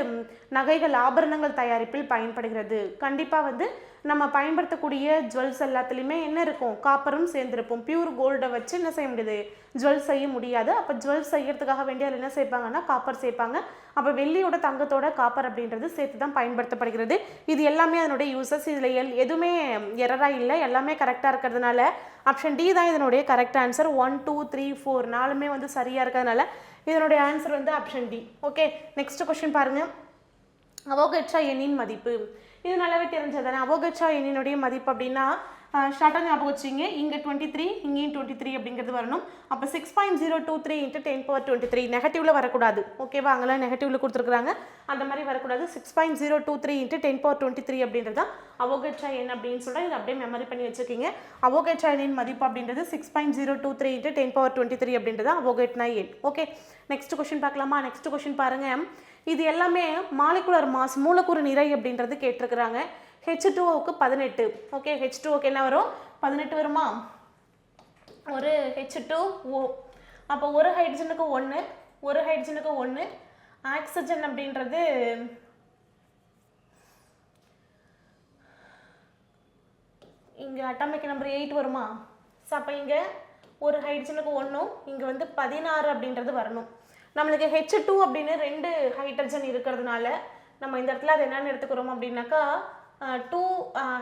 நகைகள் ஆபரணங்கள் தயாரிப்பில் பயன்படுகிறது. கண்டிப்பாக வந்து நம்ம பயன்படுத்தக்கூடிய ஜுவல்ஸ் எல்லாத்துலேயுமே என்ன இருக்கும், காப்பரும் சேர்ந்துருப்போம். பியூர் கோல்டை வச்சு என்ன செய்ய முடியாது, ஜுவல்ஸ் செய்ய முடியாது. அப்போ ஜுவல்ஸ் செய்யறதுக்காக வேண்டிய அதில் என்ன சேர்ப்பாங்கன்னா காப்பர் சேர்ப்பாங்க. அப்போ வெள்ளியோட தங்கத்தோட காப்பர் அப்படின்றது சேர்த்து தான் பயன்படுத்தப்படுகிறது. இது எல்லாமே அதனுடைய யூசஸ். இதில் எதுவுமே எரராக இல்லை, எல்லாமே கரெக்டாக இருக்கிறதுனால ஆப்ஷன் டி தான் இதனுடைய கரெக்ட் ஆன்சர். 1 2 3 4 நாலுமே வந்து சரியாக இருக்கிறதுனால இதனுடைய ஆன்சர் வந்து option D. Okay, next question பாருங்கள். அவோகட்ரா எண்ணின் மதிப்பு. இது நல்லாவே தெரிஞ்சதானே. அவோகட்ரா எண்ணினுடைய மதிப்பு அப்படின்னா ஷார்ட்டாக ஞாபகம் வச்சிங்க, இங்கே 23 இங்கேயும் 23 அப்படிங்கிறது வரணும். அப்போ 6.023 × 10^23 நெகட்டிவில் வரக்கூடாது. ஓகேவா, அங்கெல்லாம் நெகட்டிவில் கொடுத்துருக்குறாங்க, அந்த மாதிரி வரக்கூடாது. 6.023 × 10^23 அப்படின்றது தான் அவோகட்ரா எண் அப்படின்னு சொல்லிட்டு இதை அப்படியே மெமரி பண்ணி வச்சுருக்கீங்க. அவோகட்ரா எண்ணின் மதிப்பு அப்படின்றது 6.023 × 10^23 அப்படின்றது அவோகட்ரா எண். ஓகே, நெக்ஸ்ட் கொஸ்டின் பார்க்கலாமா. நெக்ஸ்ட் கொஸ்டின் பாருங்கள். இது எல்லாமே மாலிகுலர் மாஸ், மூலக்கூறு நிறை அப்படின்றது கேட்டிருக்கிறாங்க. H2Oக்கு 18. ஓகே, H2Oக்கு என்ன வரும், 18 வருமா. ஒரு H2O, அப்போ ஒரு ஹைட்ரஜனுக்கு 1, ஒரு ஹைட்ரஜனுக்கு 1. ஆக்சிஜன் அப்படின்றது இங்கே அட்டாமிக் நம்பர் 8 வருமா. ஸோ அப்போ இங்கே ஒரு ஹைட்ரஜனுக்கு 1, இங்கே வந்து 16 அப்படின்றது வரணும். நம்மளுக்கு H2 அப்படின்னு 2 ஹைட்ரஜன் இருக்கிறதுனால நம்ம இந்த இடத்துல அது என்னென்னு எடுத்துக்கிறோம் அப்படின்னாக்கா 2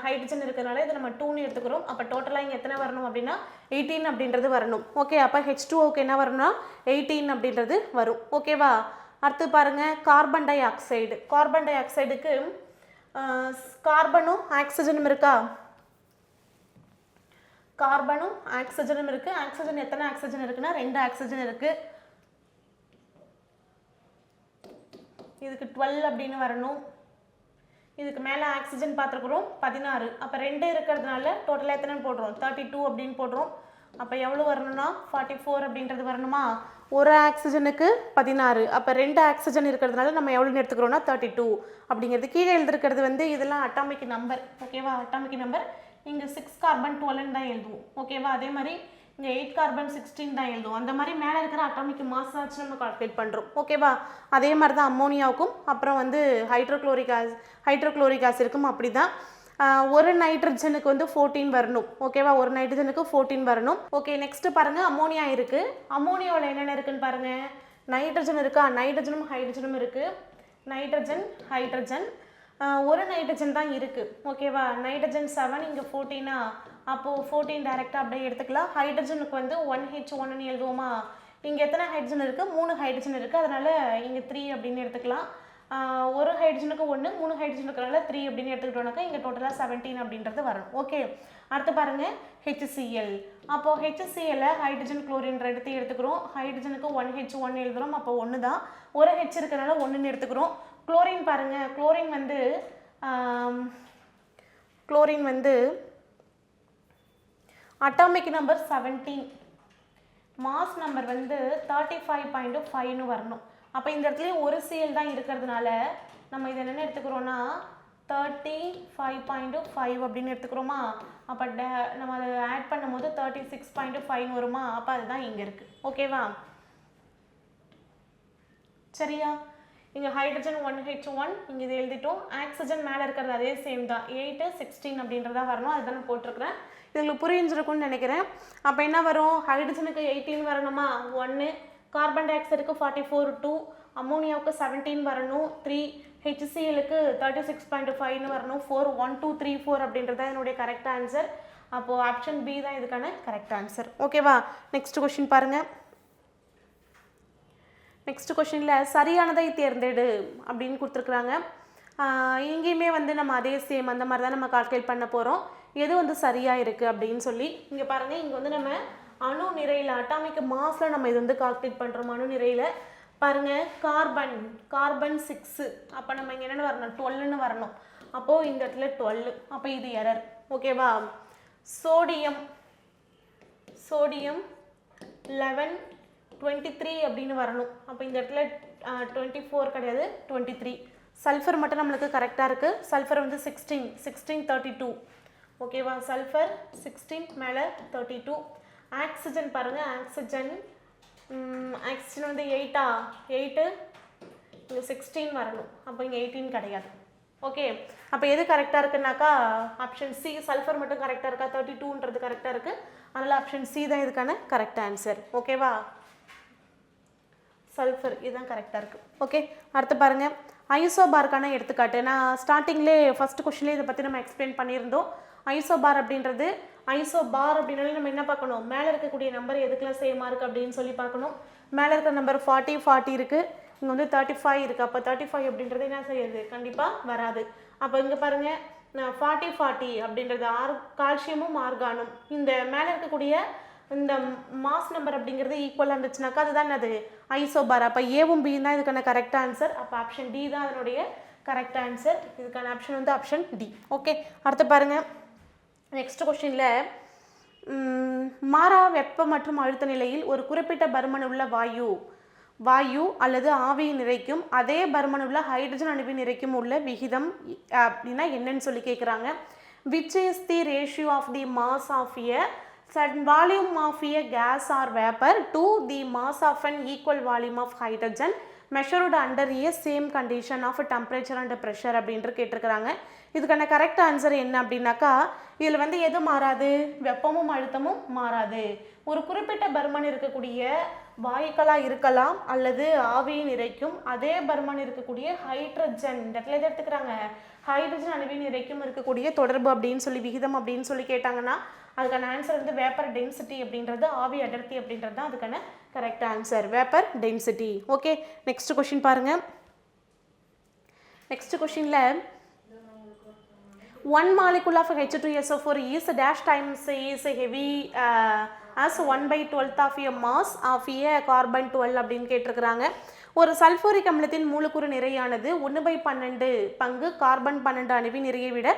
ஹைட்ரஜன் இருக்கிறதுனால இதை நம்ம 2ன்னு எடுத்துக்கிறோம். அப்போ டோட்டலாக இங்கே எத்தனை வரணும் அப்படின்னா 18 அப்படின்றது வரணும். ஓகே, அப்போ H2Oக்கு என்ன வரும்னா 18 அப்படின்றது வரும். ஓகேவா, அடுத்து பாருங்கள் கார்பன் டை ஆக்சைடு. கார்பன் டை ஆக்சைடுக்கு கார்பனும் ஆக்சிஜனும் இருக்கா, கார்பனும் ஆக்சிஜனும் இருக்குது. ஆக்சிஜன் எத்தனை ஆக்சிஜன் இருக்குன்னா 2 ஆக்சிஜன் இருக்குது. இதுக்கு 12 அப்படின்னு வரணும். இதுக்கு மேலே ஆக்சிஜன் பார்த்துருக்குறோம் 16. அப்போ 2 இருக்கிறதுனால டோட்டலாக எத்தனைன்னு போடுறோம், 32 அப்படின்னு போடுறோம். அப்போ எவ்வளோ வரணும்னா 44 அப்படின்றது வரணுமா. ஒரு ஆக்சிஜனுக்கு 16, அப்போ 2 ஆக்சிஜன் இருக்கிறதுனால நம்ம எவ்வளோன்னு எடுத்துக்கிறோம்னா 32 அப்படிங்கிறது. கீழே எழுதிருக்கிறது வந்து இதெல்லாம் அட்டாமிக் நம்பர். ஓகேவா, அட்டாமிக் நம்பர். இங்கே 6 கார்பன் 12 தான் எழுதுவோம். ஓகேவா, அதே மாதிரி இங்கே 8 கார்பன் 16 தான் எழுதுவோம். அந்த மாதிரி மேலே இருக்கிற அட்டாமிக் மாஸ் ஆச்சு நம்ம கால்குலேட் பண்ணுறோம். ஓகேவா, அதே மாதிரி தான் அம்மோனியாவுக்கும் அப்புறம் வந்து ஹைட்ரோக்ளோரிக் ஆசிடுக்கும் அப்படி தான். ஒரு நைட்ரஜனுக்கு வந்து 14 வரணும். ஓகேவா, ஒரு நைட்ரஜனுக்கு 14 வரணும். ஓகே, நெக்ஸ்ட்டு பாருங்கள் அம்மோனியா இருக்குது. அம்மோனியாவில் என்னென்ன இருக்குதுன்னு பாருங்கள். நைட்ரஜன் இருக்கா, நைட்ரஜனும் ஹைட்ரஜனும் இருக்குது. நைட்ரஜன் ஹைட்ரஜன் ஒரு நைட்ரஜன் தான் இருக்குது. ஓகேவா, நைட்ரஜன் 7, இங்கே 14. அப்போது 14 டைரெக்டாக அப்படியே எடுத்துக்கலாம். ஹைட்ரஜனுக்கு வந்து 1H1ன்னு எழுதுவோமா. இங்கே எத்தனை ஹைட்ரஜன் இருக்குது, 3 ஹைட்ரஜன் இருக்குது, அதனால் இங்கே 3 அப்படின்னு எடுத்துக்கலாம். ஒரு ஹைட்ரஜனுக்கு 1, 3 ஹைட்ரஜனுக்குனால 3 அப்படின்னு எடுத்துக்கிட்டோம்னாக்கா இங்கே டோட்டலாக 17 அப்படின்றது வரும். ஓகே, அடுத்து பாருங்கள் HCl. அப்போது HCl ஹைட்ரஜன் குளோரின் எடுத்துக்கிறோம். ஹைட்ரஜனுக்கு 1H1 எழுதுகிறோம். அப்போ 1 தான். ஒரு ஹெச் இருக்கிறனால 1ன்னு எடுத்துக்கிறோம். குளோரின் பாருங்கள், குளோரின் வந்து அட்டாமிக் நம்பர் 17, மாஸ் நம்பர் வந்து 35.5ன்னு வரணும். அப்போ இந்த இடத்துல ஒரு Cl தான் இருக்கிறதுனால நம்ம இதை என்ன எடுத்துக்கிறோன்னா 35.5 அப்படின்னு எடுத்துக்கிறோமா. அப்போ நம்ம அதை ஆட் பண்ணும் போது 36.5 வருமா. அப்போ அதுதான் இங்கே இருக்குது. ஓகேவா, சரியா. இங்கே ஹைட்ரஜன் 1H1 இங்கே இது எழுதிட்டோம். ஆக்சிஜன் மேலே இருக்கிறது அதே சேம் தான், 8 16 அப்படின்றதா வரணும். அதுதான் நான் போட்டிருக்கிறேன். இது உங்களுக்கு புரிஞ்சிருக்கும்னு நினைக்கிறேன். அப்போ என்ன வரும், ஹைட்ரஜனுக்கு 18 வரணுமா 1, கார்பன் டை ஆக்சைடுக்கு 44 2, அம்மோனியாவுக்கு 17 வரணும் 3, HClக்கு 36.5ன்னு வரணும் 4, 1 2 3 4 அப்படின்றது தான் என்னுடைய கரெக்ட் ஆன்சர். அப்போது ஆப்ஷன் பி தான் இதுக்கான கரெக்ட் ஆன்சர். ஓகேவா, நெக்ஸ்ட் கொஸ்டின் பாருங்கள். நெக்ஸ்ட் கொஸ்டினில் சரியானதை தேர்ந்தெடு அப்படின்னு கொடுத்துருக்குறாங்க. இங்கேயுமே வந்து நம்ம அதே சேம் அந்த மாதிரி தான் நம்ம கால்குலேட் பண்ண போகிறோம். எது வந்து சரியாக இருக்குது அப்படின்னு சொல்லி இங்கே பாருங்கள். இங்கே வந்து நம்ம அணு நிறையில் அட்டாமிக் மாஸில் நம்ம இது வந்து கால்குலேட் பண்ணுறோம். அணு நிறையில் பாருங்கள், கார்பன் 6. அப்போ நம்ம இங்கே என்னென்னு வரணும் 12ன்னு வரணும். அப்போது இந்த இடத்துல 12. அப்போ இது எரர். ஓகேவா, சோடியம் 11 23 அப்படின்னு வரணும். அப்போ இந்த இடத்துல 24 கிடையாது 23. சல்ஃபர் மட்டும் நம்மளுக்கு கரெக்டாக இருக்குது. சல்ஃபர் வந்து 16 32. ஓகேவா, சல்ஃபர் 16 மேலே 32. ஆக்சிஜன் பாருங்கள், ஆக்சிஜன் வந்து 8 8 இங்கே 16 வரணும். அப்போ இங்கே 18 கிடையாது. ஓகே, அப்போ எது கரெக்டாக இருக்குன்னாக்கா ஆப்ஷன் சி சல்ஃபர் மட்டும் கரெக்டாக இருக்கா, 32ன்றது கரெக்டாக இருக்குது. அதனால் ஆப்ஷன் சி தான் இதுக்கான கரெக்ட் ஆன்சர். ஓகேவா, சல்ஃபர் இதுதான் கரெக்டாக இருக்குது. ஓகே, அடுத்து பாருங்கள் ஐசோபாருக்கான எடுத்துக்காட்டு. நான் ஸ்டார்டிங்லேயே ஃபஸ்ட் கொஸ்டின்லேயே இதை பற்றி நம்ம எக்ஸ்பிளைன் பண்ணியிருந்தோம். ஐசோபார் அப்படின்றது, ஐசோபார் அப்படின்னாலே நம்ம என்ன பார்க்கணும், மேலே இருக்கக்கூடிய நம்பர் எதுக்கெல்லாம் சேமாக இருக்குது அப்படின்னு சொல்லி பார்க்கணும். மேலே இருக்கிற நம்பர் 40 இருக்குது, இங்கே வந்து 35 இருக்குது. அப்போ 35 அப்படின்றது என்ன செய்யுது, கண்டிப்பாக வராது. அப்போ இங்கே பாருங்கள் 40 அப்படின்றது கால்சியமும் ஆர்கானும், இந்த மேலே இருக்கக்கூடிய இந்த மாஸ் நம்பர் அப்படிங்கிறது ஈக்குவலாக இருந்துச்சுனாக்கா அதுதான் அது ஐசோபார். அப்போ ஏவும் பி தான் இதுக்கான கரெக்ட் ஆன்சர். அப்போ ஆப்ஷன் டி தான் அதனுடைய கரெக்ட் ஆன்சர். இதுக்கான ஆப்ஷன் வந்து ஆப்ஷன் டி. ஓகே, அடுத்து பாருங்கள் நெக்ஸ்ட் கொஸ்டினில் மாறா வெப்ப மற்றும் அழுத்த நிலையில் ஒரு குறிப்பிட்ட பருமனுள்ள வாயு அல்லது ஆவியை நிறைக்கும் அதே பருமனுள்ள ஹைட்ரஜன் அணுவின் நிறைக்கும் உள்ள விகிதம் அப்படின்னா என்னன்னு சொல்லி கேட்குறாங்க. Which is the ratio of the mass of a certain volume of a gas or vapor to the mass of an equal volume of hydrogen measured under a same condition of temperature and pressure அப்படின்று கேட்டிருக்கிறாங்க. இதுக்கான correct answer என்ன அப்படின்னாக்கா, இதில் வந்து எது மாறாது, வெப்பமும் அழுத்தமும் மாறாது. ஒரு குறிப்பிட்ட பருமன் இருக்கக்கூடிய வாயுக்களாக இருக்கலாம் அல்லது ஆவியை நிறைக்கும் அதே பருமன் இருக்கக்கூடிய ஹைட்ரஜன், இந்த இடத்துல எது எடுத்துக்கிறாங்க, ஹைட்ரஜன் அணுவின் நிறைக்கும் இருக்கக்கூடிய தொடர்பு அப்படின்னு சொல்லி விகிதம் அப்படின்னு சொல்லி கேட்டாங்கன்னா அதுக்கான ஆன்சர் வந்து வேப்பர் டென்சிட்டி அப்படின்றது, ஆவி அடர்த்தி அப்படின்றது தான் அதுக்கான correct answer, vapour density. Okay, next question பாருங்க. நெக்ஸ்ட் கொஸ்டின்ல 1 molecule of H2SO4 is dash times is heavy as 1/12 of a mass of a carbon 12 அப்படின்னு கேட்டிருக்கிறாங்க. ஒரு சல்ஃபூரிக் அமிலத்தின் மூலக்கூறு நிறையானது 1/12 பங்கு கார்பன் 12 அணுவின் நிறையை விட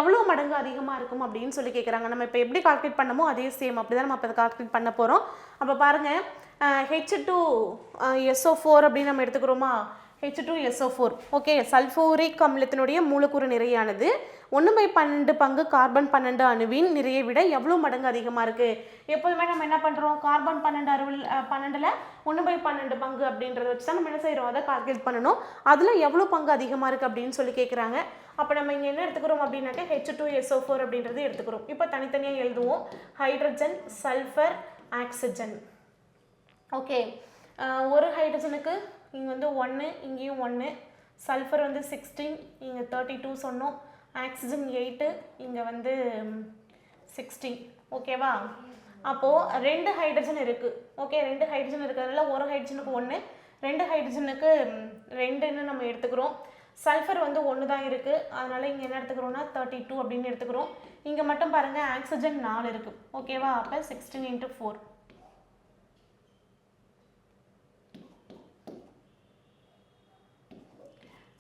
எவ்வளோ மடங்கு அதிகமாக இருக்கும் அப்படின்னு சொல்லி கேட்குறாங்க. நம்ம இப்போ எப்படி கால்குலேட் பண்ணமோ அதே சேம் அப்படி தான் நம்ம இப்போ கால்குலேட் பண்ண போகிறோம். அப்போ பாருங்கள் H2SO4 அப்படின்னு நம்ம எடுத்துக்கிறோமா, H2SO4. ஓகே, சல்ஃபூரிக் அமிலத்தினுடைய மூலக்கூறு நிறையானது 1/12 பங்கு கார்பன் 12 அணுவின் நிறையை விட எவ்வளோ மடங்கு அதிகமாக இருக்குது. எப்போதுமே நம்ம என்ன பண்ணுறோம், கார்பன் 12 1/12 பங்கு அப்படின்றத வச்சு தான் நம்ம என்ன செய்கிறோம், அதை கால்குலேட் பண்ணணும். அதில் எவ்வளோ பங்கு அதிகமாக இருக்குது அப்படின்னு சொல்லி கேட்குறாங்க. அப்போ நம்ம இங்கே என்ன எடுத்துக்கிறோம் அப்படின்னாக்க H2SO4 அப்படின்றது எடுத்துக்கிறோம். இப்போ தனித்தனியாக எழுதுவோம், ஹைட்ரஜன், சல்ஃபர், ஆக்சிஜன். ஓகே, ஒரு ஹைட்ரஜனுக்கு இங்கே வந்து 1, இங்கேயும் 1, சல்ஃபர் வந்து 16, இங்கே 32 சொன்னோம், ஆக்சிஜன் 8, இங்கே வந்து 16. ஓகேவா, அப்போது 2 ஹைட்ரஜன் இருக்குது. ஓகே, 2 ஹைட்ரஜன் இருக்கிறதுனால ஒரு ஹைட்ரஜனுக்கு 1, 2 ஹைட்ரஜனுக்கு 2ன்னு நம்ம எடுத்துக்கிறோம். சல்ஃபர் வந்து 1 தான் இருக்குது, அதனால் இங்கே என்ன எடுத்துக்கிறோன்னா 32 அப்படின்னு எடுத்துக்கிறோம். இங்கே மட்டும் பாருங்கள் ஆக்சிஜன் 4 இருக்குது. ஓகேவா, அப்போ 16 × 4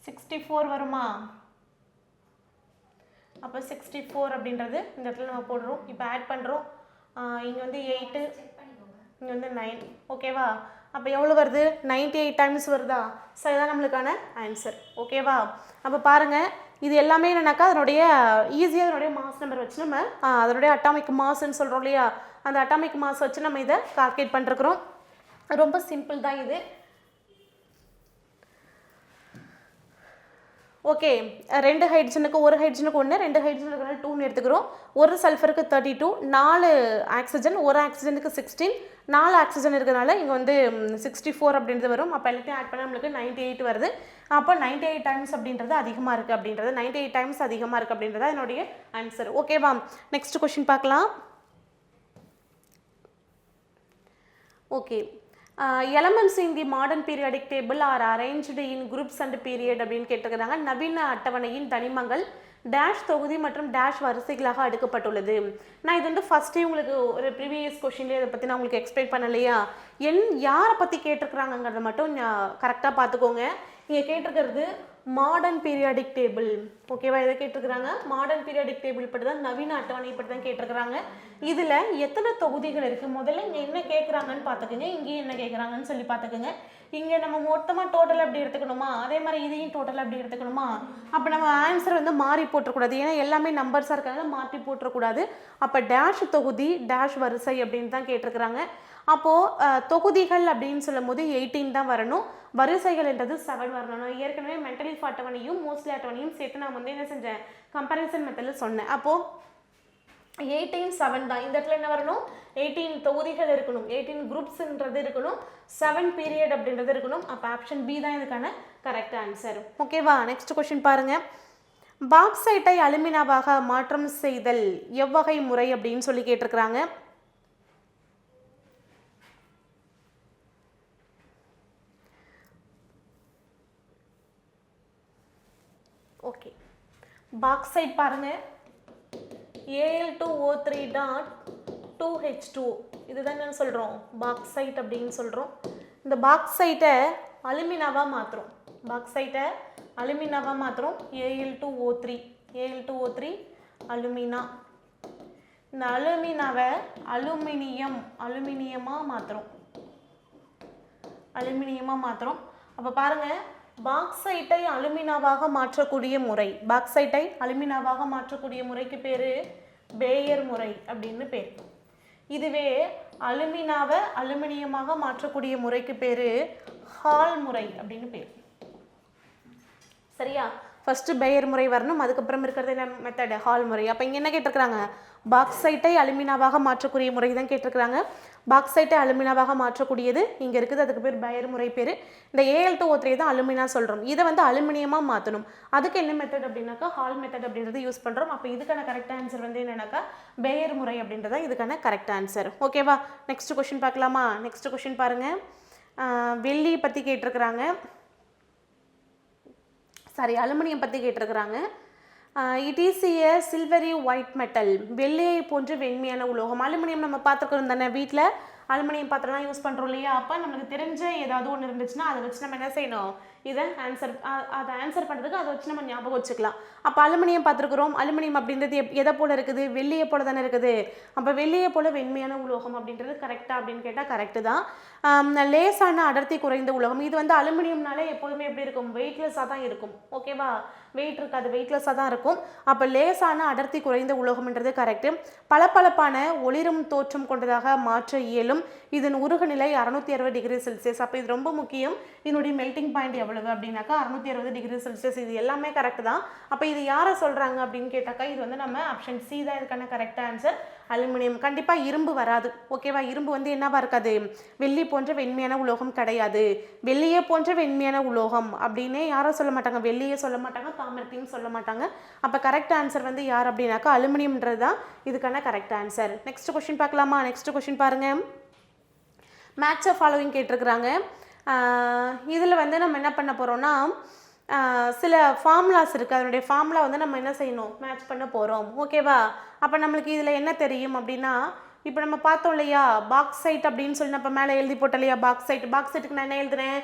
64 வருமா. அப்போ 64 அப்படின்றது இந்த இடத்துல நம்ம போடுறோம். இப்போ ஆட் பண்ணுறோம். இங்கே வந்து 8, இங்கே வந்து 9. ஓகேவா, அப்போ எவ்வளோ வருது, 98 டைம்ஸ் வருதா. ஸோ இதுதான் நம்மளுக்கான ஆன்சர். ஓகேவா, அப்போ பாருங்கள் இது எல்லாமே என்னன்னாக்கா அதனுடைய ஈஸியாக அதனுடைய மாஸ் நம்பர் வச்சு நம்ம அதனுடைய அட்டாமிக் மாஸ்ன்னு சொல்கிறோம் இல்லையா, அந்த அட்டாமிக் மாஸ் வச்சு நம்ம இதை கால்குலேட் பண்ணிருக்கிறோம். ரொம்ப சிம்பிள் தான் இது. ஓகே, 2 ஹைட்ரஜனுக்கு ஒரு ஹைட்ரஜனுக்கு 1, 2 ஹைட்ரஜனுக்கு 2ன்னு எடுத்துக்கிறோம். ஒரு சல்ஃபருக்கு 32, 4 ஆக்சிஜன், ஒரு ஆக்சிஜனுக்கு 16, 4 ஆக்சிஜன் இருக்கிறதுனால இங்கே வந்து 64 அப்படின்றது வரும். அப்போ எல்லாத்தையும் ஆட் பண்ணால் நம்மளுக்கு 98 வருது. அப்போ 98 டைம்ஸ் அப்படின்றது அதிகமாக இருக்குது அப்படின்றது, 98 டைம்ஸ் அதிகமாக இருக்குது அப்படின்றது என்னுடைய ஆன்சர். ஓகேவா, நெக்ஸ்ட் கொஸ்டின் பார்க்கலாம். Okay, elements in the modern periodic table are arranged in groups and period அப்படின்னு கேட்டிருக்கிறாங்க. நவீன அட்டவணையின் தனிமங்கள் டேஷ் தொகுதி மற்றும் டேஷ் வரிசைகளாக அடுக்கப்பட்டுள்ளது. நான் இது வந்து ஃபஸ்ட்டே உங்களுக்கு ஒரு ப்ரீவியஸ் கொஸ்டின்லேயே இதை பற்றி நான் உங்களுக்கு எக்ஸ்பிளைன் பண்ணலையா, யாரை பற்றி கேட்டிருக்கிறாங்கங்கிறத மட்டும் கரெக்டாக பார்த்துக்கோங்க. இங்கே கேட்டிருக்கிறது மாடர்ன் பீரியாடிக் டேபிள். ஓகேவா, இதை கேட்டிருக்கிறாங்க. மாடர்ன் பீரியாடிக் டேபிள் பற்றி தான், நவீன அட்டவணை பற்றி தான் கேட்டிருக்கிறாங்க. இதில் எத்தனை தொகுதிகள் இருக்குது, முதல்ல இங்கே என்ன கேட்குறாங்கன்னு பார்த்துக்குங்க, இங்கேயும் என்ன கேட்குறாங்கன்னு சொல்லி பார்த்துக்குங்க. இங்கே நம்ம மொத்தமாக டோட்டல் அப்படி எடுத்துக்கணுமா, அதே மாதிரி இதையும் டோட்டல் அப்படி எடுத்துக்கணுமா? அப்போ நம்ம ஆன்சர் வந்து மாறி போட்டுறக்கூடாது, ஏன்னா எல்லாமே நம்பர்ஸாக இருக்கிறதால மாற்றி போட்டுறக்கூடாது. அப்போ டேஷ் தொகுதி டேஷ் வரிசை அப்படின்னு தான் கேட்டிருக்கிறாங்க. அப்போது தொகுதிகள் அப்படின்னு சொல்லும் போது 18 தான் வரணும், வரிசைகள் என்றது 7 வரணும். நான் ஏற்கனவே மென்டலி அட்டவணையும் மோஸ்ட்லி அட்டவணையும் சேர்த்து நான் வந்து என்ன செஞ்சேன், கம்பேரிசன் மெத்தடில் சொன்னேன். அப்போது 18 7 தான். இந்த இடத்துல என்ன வரணும், 18 தொகுதிகள் இருக்கணும், 18 குரூப்ஸ்ன்றது இருக்கணும், 7 பீரியட் அப்படின்றது இருக்கணும். அப்போ ஆப்ஷன் பி தான் இதுக்கான கரெக்ட் ஆன்சர். ஓகேவா, நெக்ஸ்ட் கொஸ்டின் பாருங்க. பாக்சைட்டை அலுமினாவாக மாற்றம் செய்தல் எவ்வகை முறை அப்படின்னு சொல்லி கேட்டிருக்கிறாங்க. ஓகே, பாக்சைட் பாருங்க, Al2O3.2H2 இதுதான் என்ன சொல்கிறோம், பாக்சைட் அப்படின்னு சொல்கிறோம். இந்த பாக்சைட்டை அலுமினாவாக மாற்றுறோம், பாக்சைட்டை அலுமினாவாக மாற்றுறோம். Al2O3 alumina. இந்த அலுமினாவை அலுமினியமாக மாற்றுறோம், அப்போ பாருங்கள், பாக்சைட்டை அலுமினாவாக மாற்றக்கூடிய முறை, பாக்சைட்டை அலுமினாவாக மாற்றக்கூடிய முறைக்கு பேர் பேயர் முறை அப்படின்னு பேர். இதுவே அலுமினாவை அலுமினியமாக மாற்றக்கூடிய முறைக்கு பேர் ஹால் முறை அப்படின்னு பேர். சரியா, ஃபர்ஸ்ட் பேயர் முறை வரணும், அதுக்கப்புறம் இருக்கிறது என்ன மெத்தட், ஹால் முறை. அப்போ இங்கே என்ன கேட்டிருக்கிறாங்க, பாக்சைட்டை அலுமினாவாக மாற்றக்கூடிய முறை தான் கேட்டிருக்கிறாங்க. பாக்சைட்டை அலுமினாவாக மாற்றக்கூடியது இங்கே இருக்குது, அதுக்கு பேர் பேயர் முறை பேர். இந்த Al2O3 தான் அலுமினா சொல்கிறோம், இதை வந்து அலுமினியமாக மாற்றணும். அதுக்கு என்ன மெத்தட் அப்படின்னாக்கா ஹால் மெத்தட் அப்படின்றது யூஸ் பண்ணுறோம். அப்போ இதுக்கான கரெக்ட் ஆன்சர் வந்து என்னன்னாக்கா பேயர் முறை அப்படின்றத இதுக்கான கரெக்ட் ஆன்சர். ஓகேவா, நெக்ஸ்ட் கொஸ்டின் பார்க்கலாமா. நெக்ஸ்ட் கொஸ்டின் பாருங்கள், வெள்ளி பற்றி கேட்டிருக்கிறாங்க, சாரி அலுமினியம் பற்றி கேட்டிருக்கிறாங்க. It is a silvery white metal, வெள்ளையை போன்று வெண்மையான உலோகம். அலுமினியம் நம்ம பார்த்துருக்கோம் தானே, வீட்டில் அலுமினியம் பாத்திரம்லாம் யூஸ் பண்ணுறோம் இல்லையா. அப்போ நம்மளுக்கு தெரிஞ்ச ஏதாவது ஒன்று இருந்துச்சுன்னா அதை வச்சு நம்ம என்ன செய்யணும், இதை ஆன்சர் பண்ணுறதுக்கு அதை வச்சு நம்ம ஞாபகம் வச்சுக்கலாம். அப்போ அலுமினியம் பார்த்துருக்குறோம், அலுமினியம் அப்படின்றது எதை போல் இருக்குது, வெள்ளியை போல் தானே இருக்குது. அப்போ வெள்ளியை போல் வெண்மையான உலோகம் அப்படின்றது கரெக்டாக அப்படின்னு கேட்டால் கரெக்டு தான். லேசான அடர்த்தி குறைந்த உலோகம், இது வந்து அலுமினியம்னாலே எப்போதுமே எப்படி இருக்கும், வெயிட்லெஸ்ஸாக தான் இருக்கும். ஓகேவா, வெயிட் இருக்காது, வெயிட்லெஸ்ஸாக தான் இருக்கும். அப்போ லேசான அடர்த்தி குறைந்த உலோகம்ன்றது கரெக்டு. பளபளப்பான ஒளிரும் தோற்றம் கொண்டதாக மாற்ற இயலும், இதன் உருகு நிலை 660 டிகிரி செல்சியஸ். அப்போ இது ரொம்ப முக்கியம், இதனுடைய மெல்டிங் பாயிண்ட் எவ்வளவு அப்படின்னாக்கா 660 டிகிரி செல்சியஸ். இது எல்லாமே கரெக்ட் தான். அப்போ இது யாரை சொல்கிறாங்க அப்படின்னு கேட்டாக்கா இது வந்து நம்ம ஆப்ஷன் சி தான் இதுக்கான கரெக்ட் ஆன்சர், அலுமினியம். கண்டிப்பாக இரும்பு வராது. ஓகேவா, இரும்பு வந்து என்னவா இருக்காது, வெள்ளி போன்ற வெண்மையான உலோகம் கிடையாது. வெள்ளியை போன்ற வெண்மையான உலோகம் அப்படின்னே யாரை சொல்ல மாட்டாங்க, வெள்ளியை சொல்ல மாட்டாங்க, தாமிரத்தையும் சொல்ல மாட்டாங்க. அப்போ கரெக்ட் ஆன்சர் வந்து யார் அப்படின்னாக்கா அலுமினியம்ன்றது தான் இதுக்கான கரெக்ட் ஆன்சர். நெக்ஸ்ட் கொஸ்டின் பார்க்கலாமா. நெக்ஸ்ட் கொஸ்டின் பாருங்கள், மேட்ச் ஆஃப் ஃபாலோவிங் கேட்டிருக்கிறாங்க. இதில் வந்து நம்ம என்ன பண்ண போகிறோம்னா சில ஃபார்முலாஸ் இருக்குது, அதனுடைய ஃபார்முலா வந்து நம்ம என்ன செய்யணும், மேட்ச் பண்ண போகிறோம். ஓகேவா, அப்போ நம்மளுக்கு இதில் என்ன தெரியும் அப்படின்னா, இப்போ நம்ம பார்த்தோம் இல்லையா பாக்சைட் அப்படின்னு சொல்லி நம்ம மேலே எழுதி போட்டோம் இல்லையா, பாக்சைட்டுக்கு நான் என்ன எழுதுனேன்,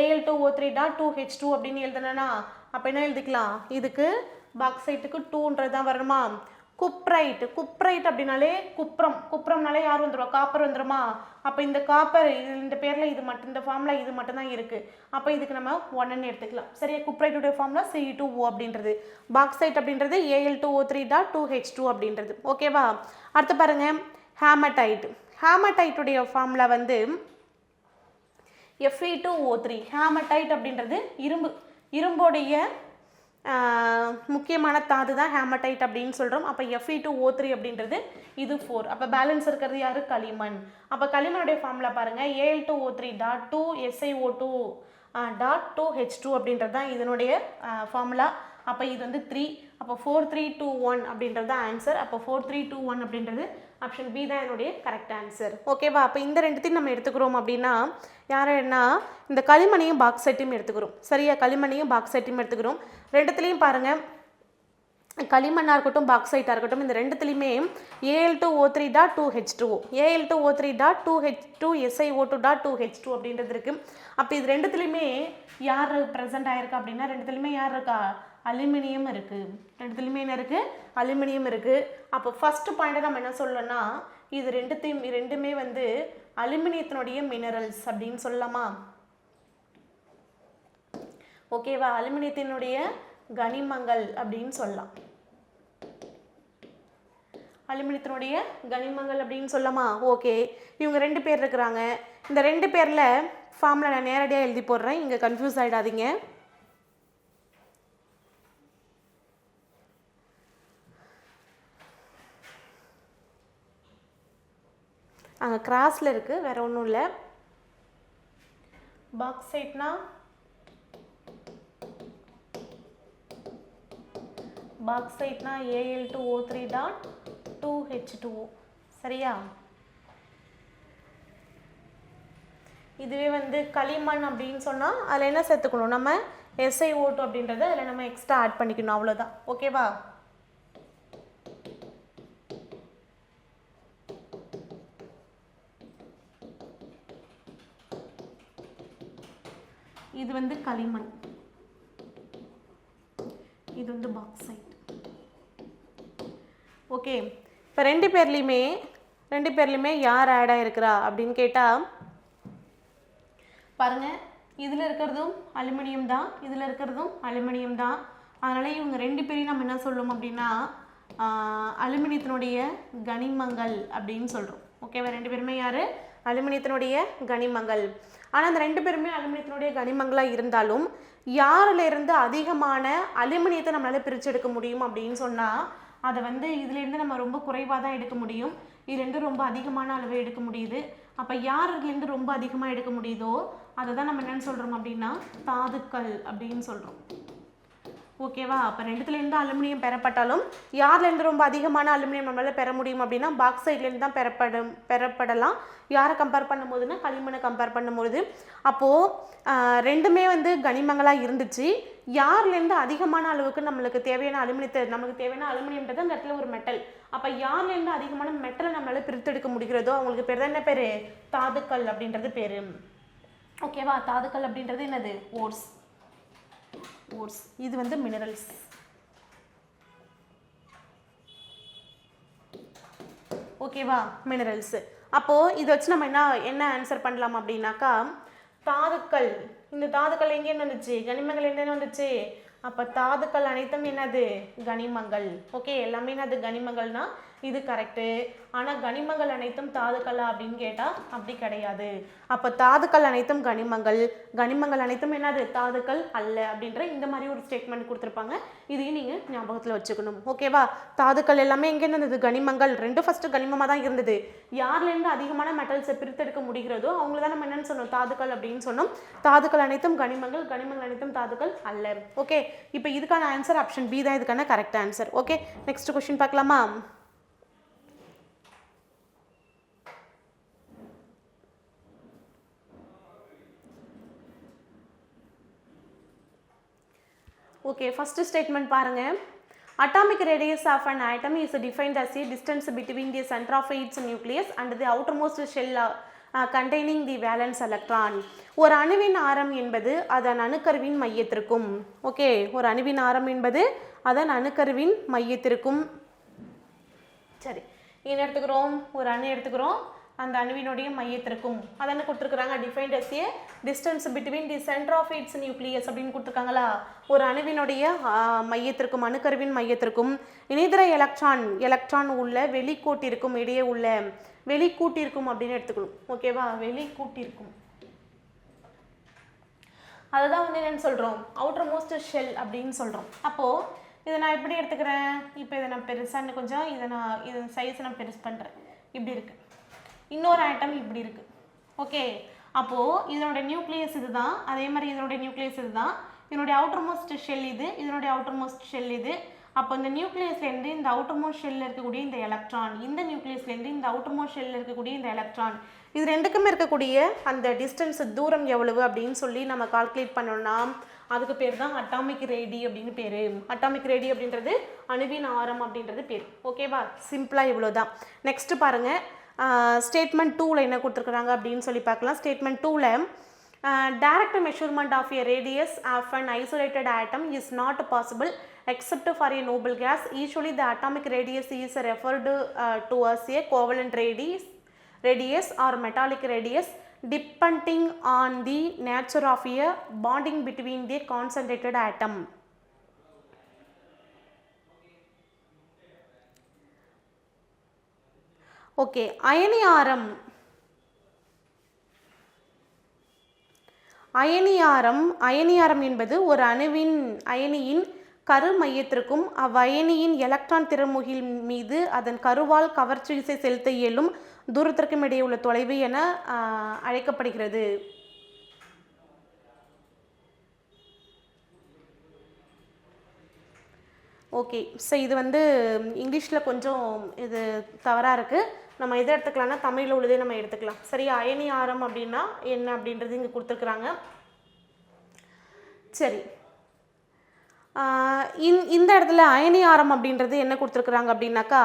Al2O3.2H2 அப்படின்னு எழுதுனேன்னா அப்போ என்ன எழுதிக்கலாம், இதுக்கு பாக்சைட்டுக்கு 2ன்றது தான் வரணுமா. குப்ரைட் அப்படின்னாலே குப்ரம்னாலே யார் வந்துடுவா, காப்பர் வந்துடுமா. அப்போ இந்த காப்பர் இந்த பேரில் இது மட்டும், இந்த ஃபார்முலா இது மட்டும் தான் இருக்குது. அப்போ இதுக்கு நம்ம 1ன்னு எடுத்துக்கலாம். சரியா, குப்ரைட்டுடைய ஃபார்முலா Ce2O அப்படின்றது, பாக்சைட் அப்படின்றது Al2O3.2H2 அப்படின்றது. ஓகேவா, அடுத்து பாருங்க, ஹேமடைட்டுடைய ஃபார்முலா வந்து Fe2O3. ஹேமடைட் அப்படின்றது இரும்போடைய முக்கியமான தாது தான் ஹேமடைட் அப்படின்னு சொல்கிறோம். அப்போ Fe2O3 அப்படின்றது இது 4. அப்போ பேலன்ஸ் இருக்கிறது யார், களிமண். அப்போ களிமண்ணுடைய ஃபார்முலா பாருங்கள், Al2O3.2SiO2.2H2 அப்படின்றது தான் இதனுடைய ஃபார்முலா. அப்போ இது வந்து 3. அப்போ 4 3 2 1 அப்படின்றது தான் ஆன்சர். அப்போ 4 3 2 1 அப்படின்றது ஆப்ஷன் பி தான் என்னுடைய கரெக்ட் ஆன்சர். ஓகேவா, அப்போ இந்த ரெண்டுத்தையும் நம்ம எடுத்துக்கிறோம் அப்படின்னா யாருன்னா இந்த களிமண்ணையும் பாக்சைட்டையும் எடுத்துக்கிறோம். சரியா, களிமண்ணையும் பாக்சைட்டையும் எடுத்துக்கிறோம். ரெண்டுத்துலேயும் பாருங்கள், களிமண்ணாக இருக்கட்டும் பாக்சைட்டாக இருக்கட்டும், இந்த ரெண்டுத்துலேயுமே Al2O3.2H2 Al2O3.2H2 SiO2.2H2 அப்படின்றது இருக்குது. அப்போ இது ரெண்டுத்துலேயுமே யார் ப்ரெசென்ட் ஆயிருக்கா அப்படின்னா ரெண்டுத்துலேயுமே யார் இருக்கா, அலுமினியம் இருக்குது. ரெண்டுத்துலேயுமே என்ன இருக்குது, அலுமினியம் இருக்குது. அப்போ ஃபஸ்ட்டு பாயிண்ட்டை நம்ம என்ன சொல்லணும்னா இது ரெண்டுமே வந்து அலுமினியத்தினுடைய மினரல்ஸ் அப்படின்னு சொல்லலாமா? ஓகேவா, அலுமினியத்தினுடைய கனிமங்கள் அப்படின்னு சொல்லலாம். அலுமினியத்தினுடைய கனிமங்கள் அப்படின்னு சொல்லலாமா? ஓகே, இவங்க 2 பேர் இருக்கிறாங்க. இந்த 2 பேரில் ஃபார்முலா நான் நேரடியாக எழுதி போடுறேன், இங்கே கன்ஃபியூஸ் ஆகிடாதீங்க. அங்கே கிராஸில் இருக்குது, வேறு ஒன்றும் இல்லை. பாக்சைட்னா Al2O3.2H2O. சரியா? இதுவே வந்து களிமண் அப்படின்னு சொன்னால் அதில் என்ன சேர்த்துக்கணும், நம்ம SiO2 அப்படின்றத அதில் நம்ம எக்ஸ்ட்ரா ஆட் பண்ணிக்கணும், அவ்வளோதான். ஓகேவா? இது வந்து களிமண், இது வந்து பாக்சைட். ஓகே, இப்போ 2 பேர்லையுமே யார் ஆட் ஆகிருக்கிறா அப்படின்னு கேட்டால் பாருங்கள், இதில் இருக்கிறதும் அலுமினியம் தான், இதில் இருக்கிறதும் அலுமினியம் தான். அதனால் இவங்க 2 பேரையும் நம்ம என்ன சொல்லணும் அப்படின்னா அலுமினியத்தினுடைய கனிமங்கள் அப்படின்னு சொல்கிறோம். ஓகேவா? 2 பேருமே யார், அலுமினியத்தினுடைய கனிமங்கள். ஆனால் அந்த 2 பேருமே அலுமினியத்தினுடைய கனிமங்களாக இருந்தாலும் யாரில் இருந்து அதிகமான அலுமினியத்தை நம்மளால் பிரித்து எடுக்க முடியும் அப்படின்னு சொன்னால் அதை வந்து இதுலேருந்து நம்ம ரொம்ப குறைவாக தான் எடுக்க முடியும். இதுலேருந்து ரொம்ப அதிகமான அளவை எடுக்க முடியுது. அப்போ யாருலேருந்து ரொம்ப அதிகமாக எடுக்க முடியுதோ அதை தான் நம்ம என்னென்னு சொல்கிறோம் அப்படின்னா தாதுக்கள் அப்படின்னு சொல்கிறோம். ஓகேவா? அப்போ 2த்துலேருந்து அலுமினியம் பெறப்பட்டாலும் யார்லேருந்து ரொம்ப அதிகமான அலுமினியம் நம்மளால் பெற முடியும் அப்படின்னா பாக்சைட்லேருந்து தான் பெறப்படலாம். யாரை கம்பேர் பண்ணும்போதுன்னா களிமண்ணை கம்பேர் பண்ணும்போது. அப்போது 2மே வந்து கனிமங்களாக இருந்துச்சு. யார்லேருந்து அதிகமான அளவுக்கு நம்மளுக்கு தேவையான அலுமினியம்ன்றது அந்த இடத்துல ஒரு மெட்டல். அப்போ யார்லேருந்து அதிகமான மெட்டலை நம்மளால் பிரித்தெடுக்க முடிகிறதோ அவங்களுக்கு பேர் தான் என்ன பேர், தாதுக்கள் அப்படின்றது பேர். ஓகேவா? தாதுக்கள் அப்படின்றது என்னது, ஓர்ஸ். இது வந்து மினரல்ஸ். ஓகேவா? மினரல்ஸ். அப்போது இதை வச்சு நம்ம என்ன ஆன்சர் பண்ணலாம் அப்படின்னாக்கா தாதுக்கள், இந்த தாதுக்கள் எங்கேன்னு வந்துச்சு, கனிமங்கள் எங்கேன்னு வந்துச்சு. அப்போ தாதுக்கள் அனைத்தும் என்னது, கனிமங்கள். ஓகே, எல்லாமே என்னது கனிமங்கள்னா இது கரெக்டு. ஆனால் கனிமங்கள் அனைத்தும் தாதுக்களா அப்படின்னு கேட்டால் அப்படி கிடையாது. அப்போ தாதுக்கள் அனைத்தும் கனிமங்கள், கனிமங்கள் அனைத்தும் என்னது தாதுக்கள் அல்ல அப்படின்ற இந்த மாதிரி ஒரு ஸ்டேட்மெண்ட் கொடுத்துருப்பாங்க. இதையும் நீங்கள் ஞாபகத்தில் வச்சுக்கணும். ஓகேவா? தாதுக்கள் எல்லாமே எங்கே இருந்தது, கனிமங்கள். 2 ஃபஸ்ட்டு கனிமமாக தான் இருந்தது. யார்லேருந்து அதிகமான மெட்டல்ஸை பிரித்தெடுக்க முடிகிறதோ அவங்கள தான் நம்ம என்னென்னு சொன்னோம், தாதுக்கள் அப்படின்னு சொன்னோம். தாதுக்கள் அனைத்தும் கனிமங்கள், கனிமங்கள் அனைத்தும் தாதுக்கள் அல்ல. ஓகே, இப்போ இதுக்கான ஆன்சர் ஆப்ஷன் பி தான் இதுக்கான correct answer. Okay, next question பார்க்கலாமா? ஓகே, ஃபர்ஸ்ட் ஸ்டேட்மெண்ட் பாருங்கள். Atomic radius of an atom is defined as a distance between the center of its nucleus and the outermost shell containing the valence electron. ஒரு அணுவின் ஆரம் என்பது அதன் அணுக்கருவின் மையத்திற்கும். Okay, ஒரு அணுவின் ஆரம் என்பது அதன் அணுக்கருவின் மையத்திற்கும். சரி, என்ன எடுத்துக்கிறோம், ஒரு அணு எடுத்துக்கிறோம், அந்த அணுவினுடைய மையத்திற்கும் அதென்ன கொடுத்துருக்குறாங்க, defined as a distance between the center of its nucleus அப்படின்னு கொடுத்துருக்காங்களா. ஒரு அணுவினுடைய மையத்திற்கும், அணுக்கருவின் மையத்திற்கும் இணைதர எலக்ட்ரான் உள்ள வெளிக்கூட்டிற்கும் இடையே உள்ள வெளிக்கூட்டிற்கும் அப்படின்னு எடுத்துக்கணும். ஓகேவா? வெளிக்கூட்டிற்கும், அதுதான் வந்து என்னன்னு சொல்கிறோம், அவுட்டர் மோஸ்ட் ஷெல் அப்படின்னு சொல்கிறோம். அப்போது இதை நான் எப்படி எடுத்துக்கிறேன், இப்போ இதை நான் பெருசாக கொஞ்சம் இது சைஸை நான் பெருசு பண்ணுறேன். இப்படி இருக்குது, இன்னொரு ஆட்டம் இப்படி இருக்குது. ஓகே, அப்போது இதனோட நியூக்ளியஸ் இது தான், அதே மாதிரி இதனுடைய நியூக்ளியஸ் இது தான், இதனுடைய அவுட்டர் மோஸ்ட் ஷெல் இது, இதனுடைய அவுட்டர் மோஸ்ட் ஷெல் இது. அப்போ இந்த நியூக்ளியஸ்லேருந்து இந்த அவுட்டர் மோஸ்ட் ஷெல்லில் இருக்கக்கூடிய இந்த எலக்ட்ரான், இந்த நியூக்ளியஸ்லேருந்து இந்த அவுட்டர் மோஸ்ட் ஷெல்லில் இருக்கக்கூடிய இந்த எலக்ட்ரான், இது ரெண்டுக்குமே இருக்கக்கூடிய அந்த டிஸ்டன்ஸ், தூரம் எவ்வளவு அப்படின்னு சொல்லி நம்ம கால்குலேட் பண்ணோம்னா அதுக்கு பேர் தான் அட்டாமிக் ரேடி அப்படின்னு பேர். அட்டாமிக் ரேடி அப்படின்றது அணுவின் ஆரம் அப்படின்றது பேர். ஓகேவா? சிம்பிளாக இவ்வளோ தான். நெக்ஸ்ட்டு பாருங்கள், ஸ்டேட்மெண்ட் 2ல் என்ன கொடுத்துருக்குறாங்க அப்படின்னு சொல்லி பார்க்கலாம். ஸ்டேட்மெண்ட் 2ல் direct measurement of a radius of an isolated atom is not possible except for a noble gas. Usually the atomic radius is referred to as a covalent radius or metallic radius depending on the nature of a bonding between the concentrated atom. Okay, அயனியாரம். அயனியாரம் என்பது ஒரு அயனியின் கரு மையத்திற்கும் அவ்வயனியின் electron திறமுகில் மீது அதன் கருவால் கவர்ச்சி விசை செலுத்த இயலும் தூரத்திற்கும் இடையே உள்ள தொலைவு என அழைக்கப்படுகிறது. ஓகே, ஸோ இது இங்கிலீஷில் கொஞ்சம் இது தவறாக இருக்குது. நம்ம எதை எடுத்துக்கலாம்னா தமிழில் உள்ளதே நம்ம எடுத்துக்கலாம். சரியா, அயனியாரம் அப்படின்னா என்ன அப்படின்றது இங்கே கொடுத்துருக்குறாங்க. சரி, இந்த இடத்துல அயனியாரம் அப்படின்றது என்ன கொடுத்துருக்குறாங்க அப்படின்னாக்கா,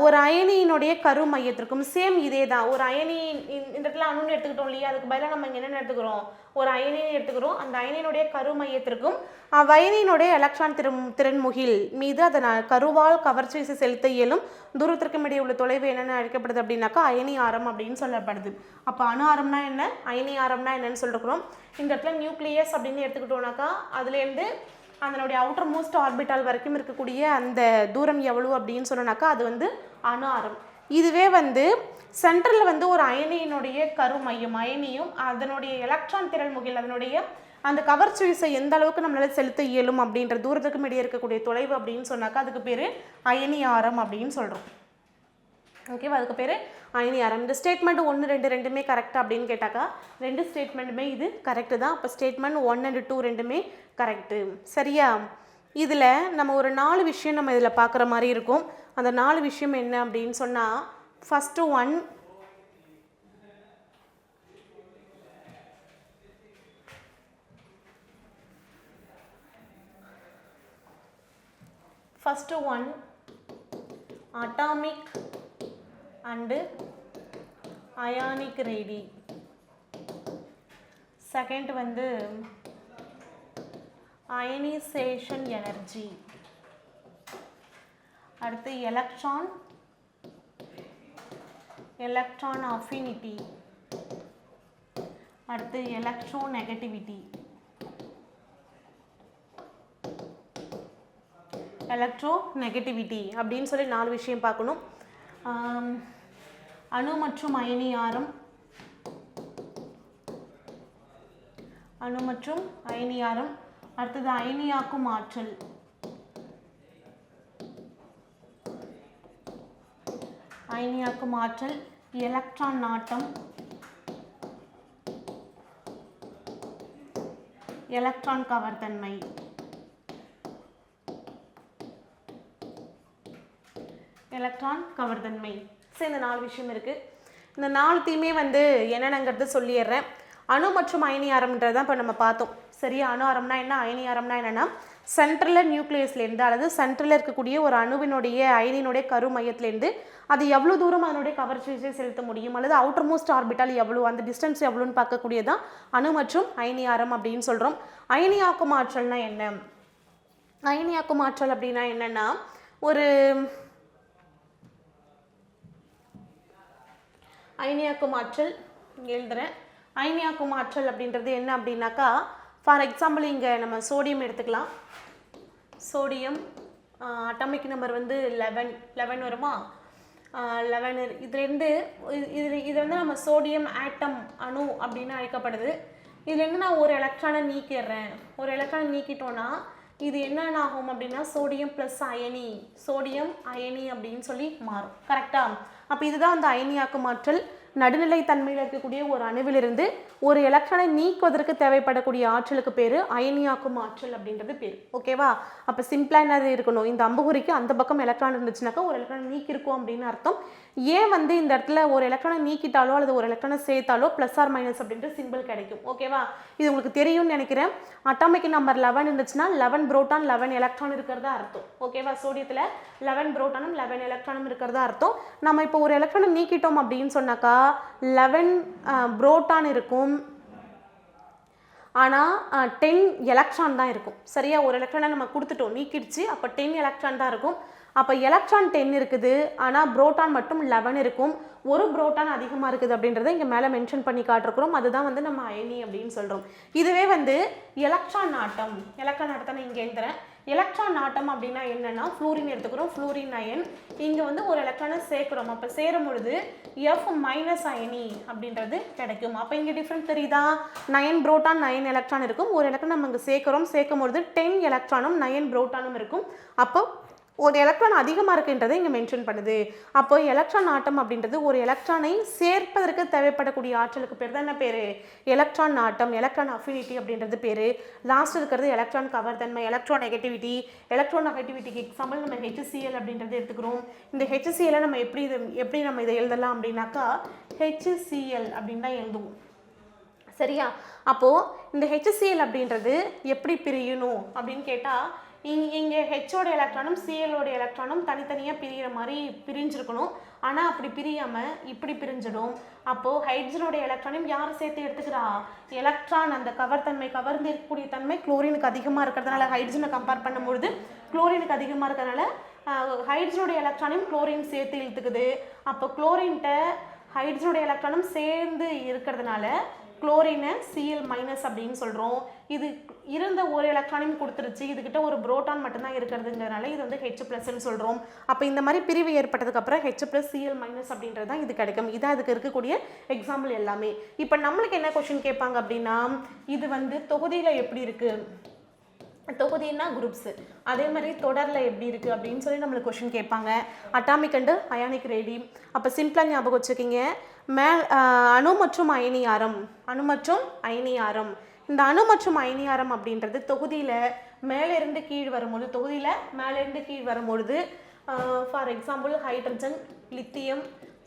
ஒரு அயனியினுடைய கரு மையத்திற்கும் சேம் இதே தான். ஒரு அயனி இந்த இடத்துல அணுன்னு எடுத்துக்கிட்டோம் இல்லையா, அதுக்கு பதிலாக நம்ம இங்கே என்னென்ன எடுத்துக்கிறோம், ஒரு அயனியை எடுத்துக்கிறோம். அந்த அயனியினுடைய கரு மையத்திற்கும் அவ்வயனியினுடைய எலக்ட்ரான் திறன்முகில் மீது அதன் கருவால் கவர்ச்சி விசை செலுத்த இயலும் தூரத்திற்கும் இடையே உள்ள தொலைவு என்னென்ன அழைக்கப்படுது அப்படின்னாக்கா அயனியாரம் அப்படின்னு சொல்லப்படுது. அப்போ அணு ஆரம்னா என்ன, அயனியாரம்னா என்னன்னு சொல்லிருக்கிறோம். இந்த இடத்துல நியூக்ளியஸ் அப்படின்னு எடுத்துக்கிட்டோம்னாக்கா அதுலேருந்து அதனுடைய அவுட்டர் மோஸ்ட் ஆர்பிட்டால் வரைக்கும் இருக்கக்கூடிய அந்த தூரம் எவ்வளவு அப்படின்னு சொன்னாக்கா அது அணு ஆரம். இதுவே சென்டரில் ஒரு அயனியினுடைய கரு மையம், அயனியும் அதனுடைய எலக்ட்ரான் திறன்முகில் அதனுடைய அந்த கவர்ச்சி விசை எந்த அளவுக்கு நம்மளால செலுத்த இயலும் அப்படின்ற தூரத்துக்கும் இடையே இருக்கக்கூடிய தொலைவு அப்படின்னு சொன்னாக்கா அதுக்கு பேர் அயனியாரம் அப்படின்னு சொல்கிறோம். ஓகேவா, அதுக்கு பேர் அயனியாரம். இந்த ஸ்டேட்மெண்ட் 1, 2 ரெண்டுமே கரெக்டாக அப்படின்னு கேட்டாக்கா 2 ஸ்டேட்மெண்ட்டுமே இது கரெக்டு தான். அப்போ ஸ்டேட்மெண்ட் 1 and 2 ரெண்டுமே கரெக்டு. சரியா, இதில் நம்ம ஒரு 4 விஷயம் நம்ம இதில் பார்க்குற மாதிரி இருக்கும். அந்த 4 விஷயம் என்ன அப்படின்னு சொன்னால், first one, atomic and ionic radii. Second ionization energy. அடுத்து electron affinity. அடுத்து electronegativity. எலக்ட்ரோநெகட்டிவிட்டி அப்படின்னு சொல்லி 4 விஷயம் பார்க்கணும். அணு மற்றும் அயனியாரம், அடுத்தது அயனியாக்கும் ஆற்றல், எலக்ட்ரான் நாட்டம், எலக்ட்ரான் கவர்தன்மை, எலக்ட்ரான் கவர்தன்மை. சரி, இந்த 4 விஷயம் இருக்குது. இந்த 4த்தையுமே என்னென்னங்கிறது சொல்லிடுறேன். அணு மற்றும் அயனியாரம்ன்றது தான் இப்போ நம்ம பார்த்தோம். சரியா, அணு ஆரம்னா என்ன, அயனியாரம்னா என்னென்னா சென்ட்ரலில் நியூக்ளியஸ்லேருந்து அல்லது சென்ட்ரலில் இருக்கக்கூடிய ஒரு அணுவினுடைய அயனியினுடைய கரு மையத்துலேருந்து அது எவ்வளோ தூரம் அதனுடைய கவர்ச்சி விசை செலுத்த முடியும் அல்லது அவுட்டர் மோஸ்ட் ஆர்பிட்டால் எவ்வளோ, அந்த டிஸ்டன்ஸ் எவ்வளோன்னு பார்க்கக்கூடியதான் அணு மற்றும் அயனியாரம் அப்படின்னு சொல்கிறோம். அயனியாக்கும் ஆற்றல்னா என்ன, அயனியாக்கும் ஆற்றல் அப்படின்னா என்னென்னா ஒரு அயனியாக்கும் ஆற்றல் எழுதுகிறேன். அயனியாக்கும் ஆற்றல் அப்படின்றது என்ன அப்படின்னாக்கா, ஃபார் எக்ஸாம்பிள் இங்கே நம்ம சோடியம் எடுத்துக்கலாம். சோடியம் அட்டாமிக் நம்பர் 11 வருமா, 11. இதுலேருந்து இது நம்ம சோடியம் ஆட்டம் அணு அப்படின்னு அழைக்கப்படுது. இதுலேருந்து நான் ஒரு எலக்ட்ரானை நீக்கிடுறேன். ஒரு எலக்ட்ரானை நீக்கிட்டோன்னா இது என்னென்ன ஆகும் அப்படின்னா சோடியம் ப்ளஸ் அயனி, சோடியம் அயனி அப்படின்னு சொல்லி மாறும். கரெக்டாக? அப்போ இதுதான் அயனியாக்கும் ஆற்றல். நடுநிலை தன்மையில் இருக்கக்கூடிய ஒரு அணுவிலிருந்து ஒரு எலக்ட்ரானை நீக்குவதற்கு தேவைப்படக்கூடிய ஆற்றலுக்கு பேர் அயனியாக்கும் ஆற்றல் அப்படின்றது பேர். ஓகேவா? அப்போ சிம்பிளாக என்னது இருக்கணும், இந்த அம்புகுறிக்கு அந்த பக்கம் எலக்ட்ரான் இருந்துச்சுனாக்கா ஒரு எலக்ட்ரானை நீக்கிருக்கோம் அப்படின்னு அர்த்தம். ஏன் இந்த இடத்துல ஒரு எலக்ட்ரானை நீக்கிட்டாலோ அல்லது ஒரு எலக்ட்ரானை சேர்த்தாலோ ப்ளஸ் ஆர் மைனஸ் அப்படின்ற சிம்பிள் கிடைக்கும். ஓகேவா? இது உங்களுக்கு தெரியும்னு நினைக்கிறேன். அட்டாமிக் நம்பர் 11 இருந்துச்சுன்னா 11 புரோட்டான் 11 எலக்ட்ரான் இருக்கிறதா அர்த்தம். ஓகேவா? சோடியத்தில் 11 புரோட்டானும் 11 எலக்ட்ரானும் இருக்கிறதா அர்த்தம். நம்ம இப்போ ஒரு எலக்ட்ரானை நீக்கிட்டோம் அப்படின்னு சொன்னாக்கா 11 புரோட்டான் இருக்கும், ஆனால் 10 எலக்ட்ரான் தான் இருக்கும். சரியா, ஒரு எலக்ட்ரானை நம்ம கொடுத்துட்டோம், நீக்கிடுச்சு. அப்போ 10 எலக்ட்ரான் தான் இருக்கும். அப்போ எலக்ட்ரான் 10 இருக்குது, ஆனால் புரோட்டான் மட்டும் 11 இருக்கும். ஒரு புரோட்டான் அதிகமாக இருக்குது அப்படின்றத இங்கே மேலே மென்ஷன் பண்ணி காட்டிருக்கிறோம். அதுதான் வந்து நம்ம அயனி அப்படின்னு சொல்கிறோம். இதுவே வந்து எலக்ட்ரான் ஆட்டம், எலக்ட்ரான் ஆட்டத்தை நான் இங்கே எழுதுறேன். எலக்ட்ரான் ஆட்டம் அப்படின்னா என்னென்னா, ஃப்ளூரின் எடுத்துக்கிறோம், ஃப்ளூரின் அயன். இங்கே வந்து ஒரு எலக்ட்ரானை சேர்க்குறோம். அப்போ சேரும் பொழுது எஃப் மைனஸ் அயனி அப்படின்றது கிடைக்கும். அப்போ இங்கே டிஃப்ரெண்ட் தெரியுதா, 9 புரோட்டான் 9 எலக்ட்ரான் இருக்கும். ஒரு எலக்ட்ரான் நம்ம இங்கே சேர்க்கும் பொழுது 10 எலக்ட்ரானும் 9 புரோட்டானும் இருக்கும். அப்போ ஒரு எலக்ட்ரான் அதிகமாக இருக்குன்றதை இங்கே மென்ஷன் பண்ணுது. அப்போ எலக்ட்ரான் ஆட்டம் அப்படின்றது ஒரு எலக்ட்ரானை சேர்ப்பதற்கு தேவைப்படக்கூடிய ஆற்றலுக்கு பேர் தான் என்ன பேர், எலக்ட்ரான் ஆட்டம், எலக்ட்ரான் அஃபினிட்டி அப்படின்றது பேர். லாஸ்ட் இருக்கிறது எலக்ட்ரான் கவர் தன்மை, எலக்ட்ரான் நெகட்டிவிட்டி. எலக்ட்ரான் நெகட்டிவிட்டிக்கு எக்ஸாம்பிள் நம்ம HCl அப்படின்றது எடுத்துக்கிறோம். இந்த HCl நம்ம எப்படி நம்ம இதை எழுதலாம் அப்படின்னாக்கா HCl அப்படின்னு தான் எழுதுவோம். சரியா, அப்போது இந்த HCl அப்படின்றது எப்படி பிரியணும் அப்படின்னு கேட்டால், இங்கே ஹெச்சோட எலக்ட்ரானும் சிஎலோட எலக்ட்ரானும் தனித்தனியாக பிரிகிற மாதிரி பிரிஞ்சிருக்கணும். ஆனால் அப்படி பிரியாமல் இப்படி பிரிஞ்சிடும். அப்போது ஹைட்ரஜனோட எலக்ட்ரானையும் யார் சேர்த்து எடுத்துக்கிறா, எலக்ட்ரான் அந்த கவர்ந்து இருக்கக்கூடிய தன்மை குளோரினுக்கு அதிகமாக இருக்கிறதுனால, ஹைட்ரஜனை கம்பேர் பண்ணும்பொழுது குளோரினுக்கு அதிகமாக இருக்கிறதுனால ஹைட்ரஜனோட எலக்ட்ரானையும் குளோரின் சேர்த்து இழுத்துக்குது. அப்போ குளோரின்ட்ட ஹைட்ரஜனோட எலக்ட்ரானும் சேர்ந்து இருக்கிறதுனால குளோரினை Cl மைனஸ் அப்படின்னு சொல்கிறோம். இது இருந்த ஒரு எலக்ட்ரானையும் கொடுத்துருச்சு, இதுக்கிட்ட ஒரு புரோட்டான் மட்டும்தான் இருக்கிறதுங்கிறதுனால இது வந்து H+ன்னு சொல்கிறோம். அப்போ இந்த மாதிரி பிரிவு ஏற்பட்டதுக்கப்புறம் H+Cl மைனஸ் அப்படின்றது தான் இது கிடைக்கும். இதான் இதுக்கு இருக்கக்கூடிய எக்ஸாம்பிள் எல்லாமே. இப்போ நம்மளுக்கு என்ன கொஷின் கேட்பாங்க அப்படின்னா, இது வந்து தொகுதியில் எப்படி இருக்குது, தொகுதினா குரூப்ஸு, அதே மாதிரி தொடரில் எப்படி இருக்குது அப்படின்னு சொல்லி நம்மளுக்கு கொஷின் கேட்பாங்க. Atomic and ionic radii. அப்போ சிம்பிளாக ஞாபகம் வச்சுக்கிங்க, அணு மற்றும் அயனி ஆரம், அணு மற்றும் அயனி ஆரம். இந்த அணு மற்றும் அயனி ஆரம் அப்படின்றது தொகுதியில் மேலேருந்து கீழ் வரும்பொழுது for example hydrogen, lithium,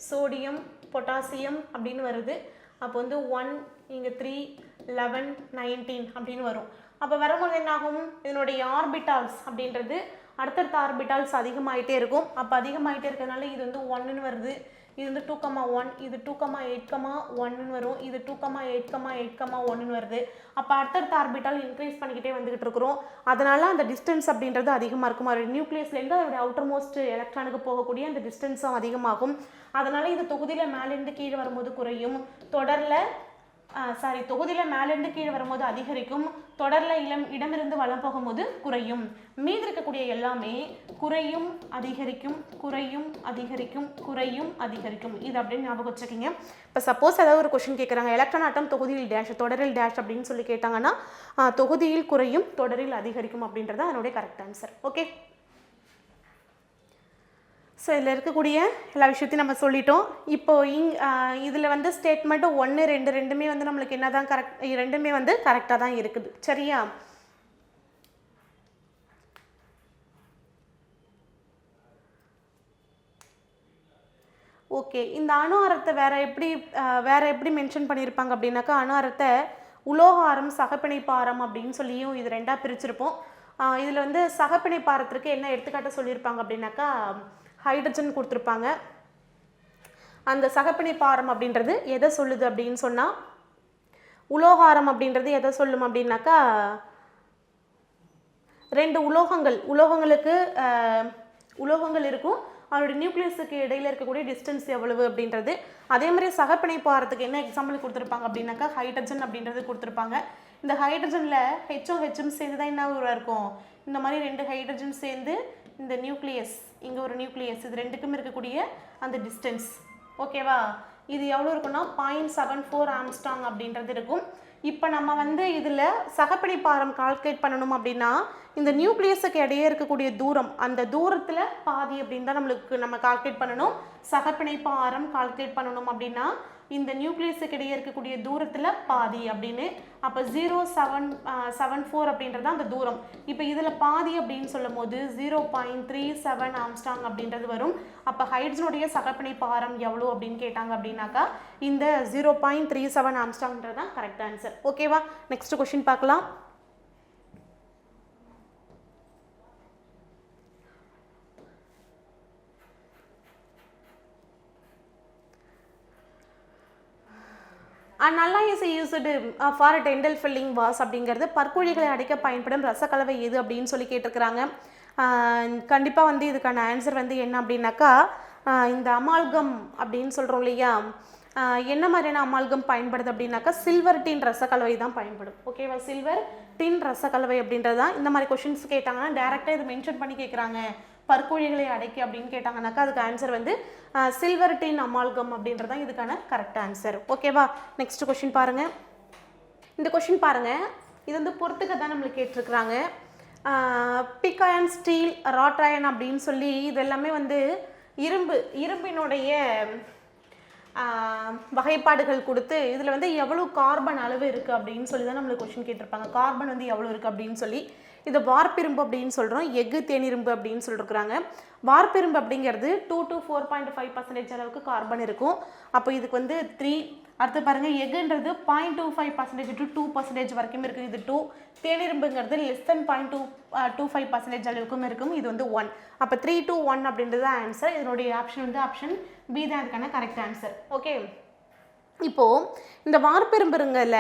sodium, potassium அப்படின்னு வருது. அப்போ வந்து 1, இங்கே 3, 11, 19 அப்படின்னு வரும். அப்போ வரும்போது என்னாகும், இதனுடைய ஆர்பிட்டால்ஸ் அப்படின்றது அடுத்தடுத்த ஆர்பிட்டால்ஸ் அதிகமாகிட்டே இருக்கும். அப்போ அதிகமாகிட்டே இருக்கிறதுனால இது வந்து 1ன்னு வருது, இது வந்து 2,1, இது 2,8,1ன்னு வரும், இது 2,8,8,1ன்னு வருது. அப்போ அடுத்தடுத்த ஆர்பிட்டால் இன்க்ரீஸ் பண்ணிக்கிட்டே வந்துகிட்டு இருக்கிறோம். அதனால அந்த டிஸ்டன்ஸ் அப்படின்றது அதிகமாக இருக்கும். அதோட நியூக்ளியஸ்லேருந்து அதோடைய அவுட்டர் மோஸ்ட் எலக்ட்ரானுக்கு போகக்கூடிய அந்த டிஸ்டன்ஸும் அதிகமாகும். அதனால இது தொகுதியில் மேலேருந்து கீழே வரும்போது குறையும், தொகுதியில் மேலேருந்து கீழே வரும்போது அதிகரிக்கும், தொடரில் இடமிருந்து வலம் போகும்போது குறையும். மீதி இருக்கக்கூடிய எல்லாமே குறையும் அதிகரிக்கும், குறையும் அதிகரிக்கும், குறையும் அதிகரிக்கும். இது அப்படின்னு ஞாபகம் வச்சுக்கிங்க. இப்போ சப்போஸ் ஏதாவது ஒரு கொஸ்டின் கேட்குறாங்க, எலக்ட்ரான் ஆட்டம் தொகுதியில் டேஷ், தொடரில் டேஷ் அப்படின்னு சொல்லி கேட்டாங்கன்னா தொகுதியில் குறையும், தொடரில் அதிகரிக்கும் அப்படின்றது அதனுடைய கரெக்ட் ஆன்சர். ஓகே, ஸோ இதில் இருக்கக்கூடிய எல்லா விஷயத்தையும் நம்ம சொல்லிட்டோம். இப்போது இதில் வந்து ஸ்டேட்மெண்ட்டு 1, 2 ரெண்டுமே வந்து நம்மளுக்கு என்ன தான் கரெக்ட், ரெண்டுமே வந்து கரெக்டாக தான் இருக்குது. சரியா, ஓகே. இந்த அணு ஆரத்தை வேற எப்படி மென்ஷன் பண்ணியிருப்பாங்க அப்படின்னாக்கா, அணு ஆரத்தை உலோக ஆரம், சகப்பிணைப்பு ஆரம் அப்படின்னு சொல்லியும் இது ரெண்டாக பிரிச்சிருப்போம். இதில் வந்து சகப்பிணைப்பு ஆரத்திற்கு என்ன எடுத்துக்காட்ட சொல்லியிருப்பாங்க அப்படின்னாக்கா, ஹைட்ரஜன் கொடுத்துருப்பாங்க. அந்த சகப்பிணைப்பு ஆரம் அப்படின்றது எதை சொல்லுது அப்படின்னு சொன்னால், உலோகாரம் அப்படின்றது எதை சொல்லும் அப்படின்னாக்கா, 2 உலோகங்கள் இருக்கும், அதோடைய நியூக்ளியஸுக்கு இடையில் இருக்கக்கூடிய டிஸ்டன்ஸ் எவ்வளவு அப்படின்றது. அதே மாதிரி சகப்பிணைப்பு ஆரத்துக்கு என்ன எக்ஸாம்பிள் கொடுத்துருப்பாங்க அப்படின்னாக்கா, ஹைட்ரஜன் அப்படின்றது கொடுத்துருப்பாங்க. இந்த ஹைட்ரஜனில் ஹெச்சும் சேர்ந்து தான் என்ன இருக்கும், இந்த மாதிரி 2 ஹைட்ரஜன் சேர்ந்து இந்த நியூக்ளியஸ், இங்கே ஒரு நியூக்ளியஸ், இது ரெண்டுக்கும் இருக்கக்கூடிய அந்த டிஸ்டன்ஸ். ஓகேவா, இது எவ்வளோ இருக்குன்னா 0.74 ஆம்ஸ்ட்ராங் அப்படின்றது இருக்கும். இப்போ நம்ம வந்து இதில் சகப்பிணைப்பு ஆரம் கால்குலேட் பண்ணணும் அப்படின்னா, இந்த நியூக்ளியஸுக்கு இடையே இருக்கக்கூடிய தூரம், அந்த தூரத்தில் பாதி அப்படின்னு தான் நம்ம கால்குலேட் பண்ணணும். சகப்பிணைப்பு ஆரம் கால்குலேட் பண்ணணும் அப்படின்னா இந்த நியூக்ளியஸுக்கு இடையே இருக்கக்கூடிய தூரத்தில் பாதி அப்படின்னு. அப்போ 0.74 அப்படின்றது அந்த தூரம். இப்போ இதில் பாதி அப்படின்னு சொல்லும் போது 0.37 ஆம்ஸ்ட்ராங் அப்படின்றது வரும். அப்போ ஹைட்ரஜனுடைய சகப்பிணைப்பு ஆரம் எவ்வளோ அப்படின்னு கேட்டாங்க அப்படின்னாக்கா, இந்த 0.37 ஆம்ஸ்ட்ராங்ன்றது தான் கரெக்ட் ஆன்சர். ஓகேவா, நெக்ஸ்ட் கொஸ்டின் பார்க்கலாம். நல்லா is used for dental filling was அப்படிங்கிறது பற்குழிகளை அடைக்க பயன்படும் ரசக்கலவை எது அப்படின்னு சொல்லி கேட்டிருக்கிறாங்க. கண்டிப்பாக வந்து இதுக்கான ஆன்சர் வந்து என்ன அப்படின்னாக்கா இந்த அமால்கம் அப்படின்னு சொல்கிறோம் இல்லையா, என்ன மாதிரியான அமால்கம் பயன்படுது அப்படின்னாக்கா சில்வர் டின் ரசக்கலவை தான் பயன்படும். ஓகேவா, சில்வர் டின் ரசக்கலவை அப்படின்றது தான். இந்த மாதிரி கொஷின்ஸ் கேட்டாங்கன்னா டேரெக்டாக இது மென்ஷன் பண்ணி கேட்குறாங்க, பற்குழிகளை அடைக்கி அப்படின்னு கேட்டாங்கன்னாக்கா அதுக்கு ஆன்சர் வந்து சில்வர் டின் அமால்கம் அப்படின்றது தான் இதுக்கான கரெக்ட் ஆன்சர். ஓகேவா, நெக்ஸ்ட் கொஷின் பாருங்கள். இந்த கொஷின் பாருங்கள், இது வந்து பொறுத்துக்க தான் நம்மளுக்கு கேட்டிருக்கிறாங்க. Pig iron, steel, rod iron அப்படின்னு சொல்லி இது எல்லாமே வந்து இரும்பினுடைய வகைப்பாடுகள் கொடுத்து இதில் வந்து எவ்வளோ கார்பன் அளவு இருக்குது அப்படின்னு சொல்லி தான் நம்மளுக்கு கொஷின் கேட்டிருப்பாங்க. கார்பன் வந்து எவ்வளோ இருக்குது அப்படின்னு சொல்லி. இது வார்ப்பிரும்பு அப்படின்னு சொல்கிறோம், எஃகு தேனிரும்பு அப்படின்னு சொல்லியிருக்கிறாங்க. வார்ப்பிரும்பு அப்படிங்கிறது 2 to 4.5% அளவுக்கு கார்பன் இருக்கும். அப்போ இதுக்கு வந்து 3. அடுத்து பாருங்கள், எஃகுன்றது 0.25% to 2% வரைக்கும் இருக்குது, இது 2. தேனிரும்புங்கிறது லெஸ் தென் 0.25% அளவுக்கும் இருக்கும், இது வந்து 1. அப்போ 3 to 1 அப்படின்றது ஆன்சர். இதனுடைய ஆப்ஷன் வந்து ஆப்ஷன் பி தான் இதுக்கான கரெக்ட் ஆன்சர். ஓகே, இப்போது இந்த வார்ப்பெரும்புருங்கல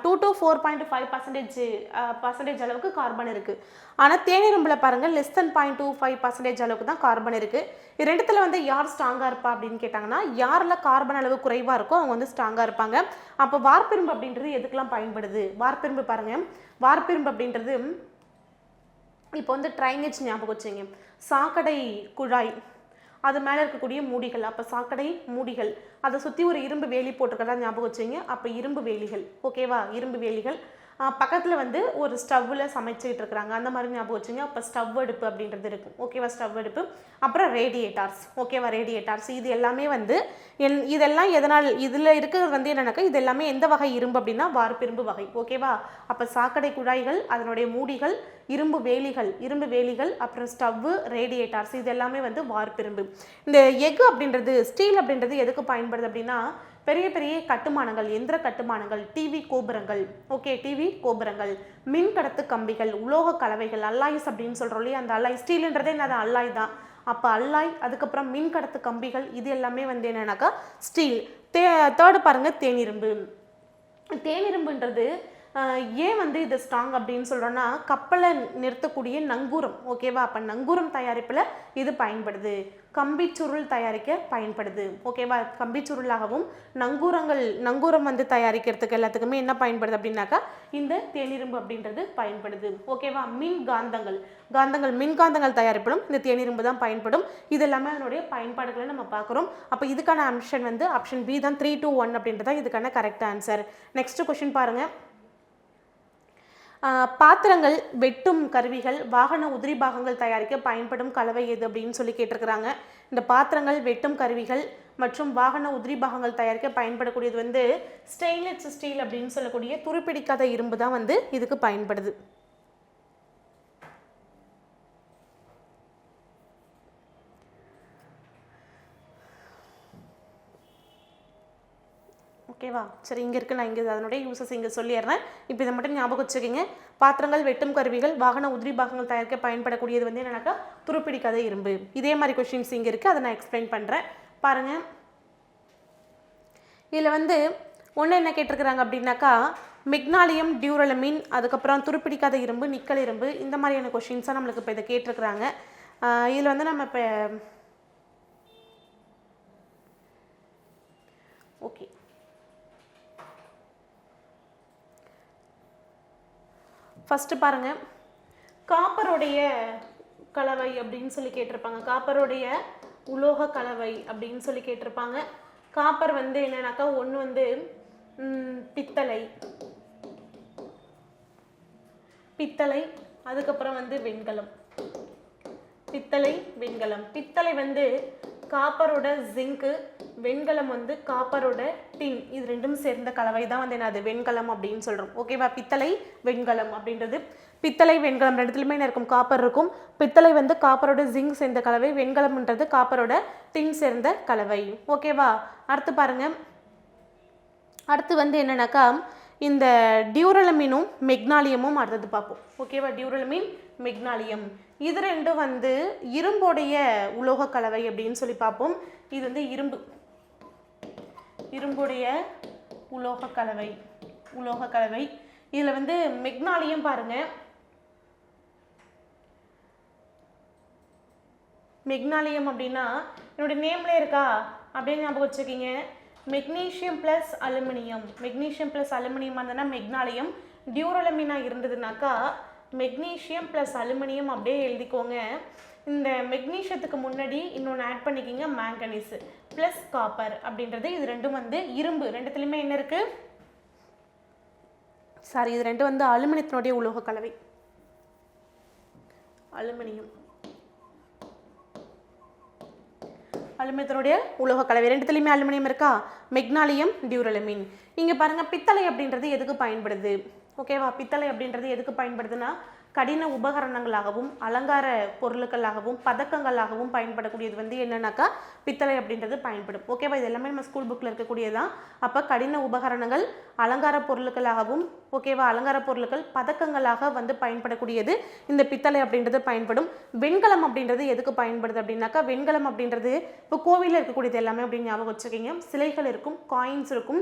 2 to 4.5% அளவுக்கு கார்பன் இருக்குது. ஆனால் தேனிரும்பில் பாருங்கள் லெஸ் தென் 0.25% அளவுக்கு தான் கார்பன் இருக்குது. இது ரெண்டுத்தில் வந்து யார் ஸ்ட்ராங்காக இருப்பா அப்படின்னு கேட்டாங்கன்னா யாரில் கார்பன் அளவு குறைவாக இருக்கோ அவங்க வந்து ஸ்ட்ராங்காக இருப்பாங்க. அப்போ வார்ப்பெரும்பு அப்படின்றது எதுக்கெல்லாம் பயன்படுது? வார்ப்பெரும்பு பாருங்கள், வார்ப்பெரும்பு அப்படின்றது இப்போ வந்து ட்ரைனேஜ் ஞாபகம் வச்சுங்க, சாக்கடை குழாய் அது மேலே இருக்கக்கூடிய மூடிகள், அப்போ சாக்கடை மூடிகள், அதை சுற்றி ஒரு இரும்பு வேலி போட்டிருக்கதா ஞாபகம் வச்சுங்க, அப்போ இரும்பு வேலிகள். ஓகேவா, இரும்பு வேலிகள். பக்கத்தில் வந்து ஒரு ஸ்டவ்வில் சமைச்சிக்கிட்டு இருக்கிறாங்க, அந்த மாதிரி ஞாபகம் வச்சுங்க, அப்போ ஸ்டவ் அடுப்பு அப்படின்றது இருக்கும். ஓகேவா, ஸ்டவ் அடுப்பு. அப்புறம் ரேடியேட்டர்ஸ். ஓகேவா, ரேடியேட்டர்ஸ். இது எல்லாமே வந்து இதெல்லாம் எதனால் இதில் இருக்கிறது வந்து என்னன்னாக்கா இது எல்லாமே எந்த வகை இரும்பு அப்படின்னா வார்ப்பிரும்பு வகை. ஓகேவா, அப்போ சாக்கடை குழாய்கள், அதனுடைய மூடிகள், இரும்பு வேலிகள், அப்புறம் ஸ்டவ்வு, ரேடியேட்டர்ஸ், இது எல்லாமே வந்து வார்ப்பிரும்பு. இந்த எஃகு அப்படின்றது, ஸ்டீல் அப்படின்றது எதுக்கு பயன்படுது அப்படின்னா பெரிய பெரிய கட்டுமானங்கள், எந்திர கட்டுமானங்கள், டிவி கோபுரங்கள், ஓகே, டிவி கோபுரங்கள், மின்கடத்து கம்பிகள், உலோக கலவைகள், அல்லாய்ஸ் அப்படின்னு சொல்கிறோம் இல்லையா, அந்த அல்லாய், ஸ்டீலுன்றதே என்னது அல்லாய் தான். அப்போ அல்லாய், அதுக்கப்புறம் மின்கடத்து கம்பிகள், இது எல்லாமே வந்து என்னன்னாக்கா ஸ்டீல். தேர்டு பாருங்கள், தேனிரும்பு. தேனிரும்புன்றது ஏன் வந்து இது ஸ்ட்ராங் அப்படின்னு சொல்கிறோன்னா கப்பலை நிறுத்தக்கூடிய நங்கூரம். ஓகேவா, அப்போ நங்கூரம் தயாரிப்பில் இது பயன்படுது. கம்பிச்சுருள் தயாரிக்க பயன்படுது. ஓகேவா, கம்பிச்சுருளாகவும் நங்கூரம் வந்து தயாரிக்கிறதுக்கு எல்லாத்துக்குமே என்ன பயன்படுது அப்படின்னாக்கா இந்த தேனிரும்பு அப்படின்றது பயன்படுது. ஓகேவா, மின்காந்தங்கள் தயாரிப்பிலும் இந்த தேனிரும்பு தான் பயன்படும். இது எல்லாமே அதனுடைய பயன்பாடுகளை நம்ம பார்க்குறோம். அப்போ இதுக்கான ஆப்ஷன் வந்து ஆப்ஷன் பி தான், 3 to 1 அப்படின்றது தான் இதுக்கான கரெக்ட் ஆன்சர். நெக்ஸ்ட் கொஸ்டின் பாருங்கள். பாத்திரங்கள், வெட்டும் கருவிகள், வாகன உதிரி பாகங்கள் தயாரிக்க பயன்படும் கலவை எது அப்படின்னு சொல்லி கேட்டிருக்கிறாங்க. இந்த பாத்திரங்கள், வெட்டும் கருவிகள் மற்றும் வாகன உதிரி பாகங்கள் தயாரிக்க பயன்படக்கூடியது வந்து ஸ்டெயின்லெஸ் ஸ்டீல் அப்படின்னு சொல்லக்கூடிய துருப்பிடிக்காத இரும்பு தான் வந்து இதுக்கு பயன்படுது. ஓகேவா, சரி, இங்கே இருக்குது, நான் இங்கே அதனுடைய யூசஸ் இங்கே சொல்லிடுறேன். இப்போ இதை மட்டும் ஞாபகம் வச்சுக்கோங்க. பாத்திரங்கள், வெட்டும் கருவிகள், வாகன உதிரி பாகங்கள் தயாரிக்க பயன்படக்கூடியது வந்து என்னன்னாக்கா துருப்பிடிக்காத இரும்பு. இதே மாதிரி கொஸ்டின்ஸ் இங்கே இருக்குது, அதை நான் எக்ஸ்பிளைன் பண்ணுறேன் பாருங்கள். இதில் வந்து ஒன்று என்ன கேட்டிருக்கிறாங்க அப்படின்னாக்கா மெக்னாலியம், டியூரலமின், அதுக்கப்புறம் துருப்பிடிக்காத இரும்பு, நிக்கல் இரும்பு, இந்த மாதிரியான கொஸ்டின்ஸாக நம்மளுக்கு இப்போ இதை கேட்டிருக்கிறாங்க. இதில் வந்து நம்ம இப்போ ஓகே ஃபஸ்ட்டு பாருங்கள், காப்பருடைய கலவை அப்படின்னு சொல்லி கேட்டிருப்பாங்க. காப்பருடைய உலோக கலவை அப்படின்னு சொல்லி கேட்டிருப்பாங்க. காப்பர் வந்து என்னன்னாக்கா ஒன்று வந்து பித்தளை, அதுக்கப்புறம் வந்து வெண்கலம். பித்தளை வந்து காப்பரோட ஜிங்கு, வெண்கலம் வந்து காப்பரோட டின், இது ரெண்டும் சேர்ந்த கலவை தான் வந்து என்னது வெண்கலம் அப்படின்னு சொல்கிறோம். ஓகேவா, பித்தளை, வெண்கலம் அப்படின்றது. பித்தளை, வெண்கலம் ரெண்டுத்துலையுமே என்ன இருக்கும், காப்பர் இருக்கும். பித்தளை வந்து காப்பரோட ஜிங்க் சேர்ந்த கலவை, வெண்கலம்ன்றது காப்பரோட டின் சேர்ந்த கலவை. ஓகேவா, அடுத்து பாருங்கள். அடுத்து வந்து என்னன்னாக்கா இந்த டியூரலமினும் மெக்னாலியமும் அடுத்தது பார்ப்போம். ஓகேவா, டியூரலமின், மெக்னாலியம், இது ரெண்டும் வந்து இரும்புடைய உலோக கலவை அப்படின்னு சொல்லி பார்ப்போம். இது வந்து இரும்புடைய உலோக கலவை. உலோக கலவை இதில் வந்து மெக்னாலியம் பாருங்க, மெக்னாலியம் அப்படின்னா என்னுடைய நேம்ல இருக்கா அப்படின்னு ஞாபகம் வச்சுக்கிங்க. Magnesium plus aluminium, magnesium plus aluminium வந்ததுன்னா மெக்னாலியம். டியூரலமினா இருந்ததுனாக்கா மெக்னீஷியம் ப்ளஸ் அலுமினியம் அப்படியே எழுதிக்கோங்க. இந்த மெக்னீஷியத்துக்கு முன்னாடி இன்னொன்று ஆட் பண்ணிக்கிங்க, மேங்கனீஸ் ப்ளஸ் காப்பர் அப்படின்றது. இது ரெண்டும் வந்து இரும்பு, ரெண்டுத்துலையுமே என்ன இருக்குது, சாரி இது ரெண்டும் வந்து அலுமினியத்தினுடைய உலோக கலவை. அலுமினியம் அலுமினியத்தினுடைய உலோக கலவை, ரெண்டுத்துலையுமே அலுமினியம் இருக்கா, மெக்னாலியம் டியூரலமின். இங்கே பாருங்கள் பித்தளை அப்படின்றது எதுக்கு பயன்படுது, ஓகேவா. பித்தளை அப்படின்றது எதுக்கு பயன்படுதுன்னா கடின உபகரணங்களாகவும் அலங்கார பொருட்களாகவும் பதக்கங்களாகவும் பயன்படக்கூடியது வந்து என்னன்னாக்கா பித்தளை அப்படின்றது பயன்படும், ஓகேவா. இது எல்லாமே நம்ம ஸ்கூல் புக்கில் இருக்கக்கூடியதான். அப்போ கடின உபகரணங்கள் அலங்கார பொருட்களாகவும், ஓகேவா, அலங்கார பொருட்கள் பதக்கங்களாக வந்து பயன்படக்கூடியது இந்த பித்தளை அப்படின்றது பயன்படும். வெண்கலம் அப்படின்றது எதுக்கு பயன்படுது அப்படின்னாக்கா வெண்கலம் அப்படின்றது இப்போ கோவிலில் இருக்கக்கூடியது எல்லாமே அப்படின்னு ஞாபகம் வச்சுக்கிங்க. சிலைகள் இருக்கும், காயின்ஸ் இருக்கும்,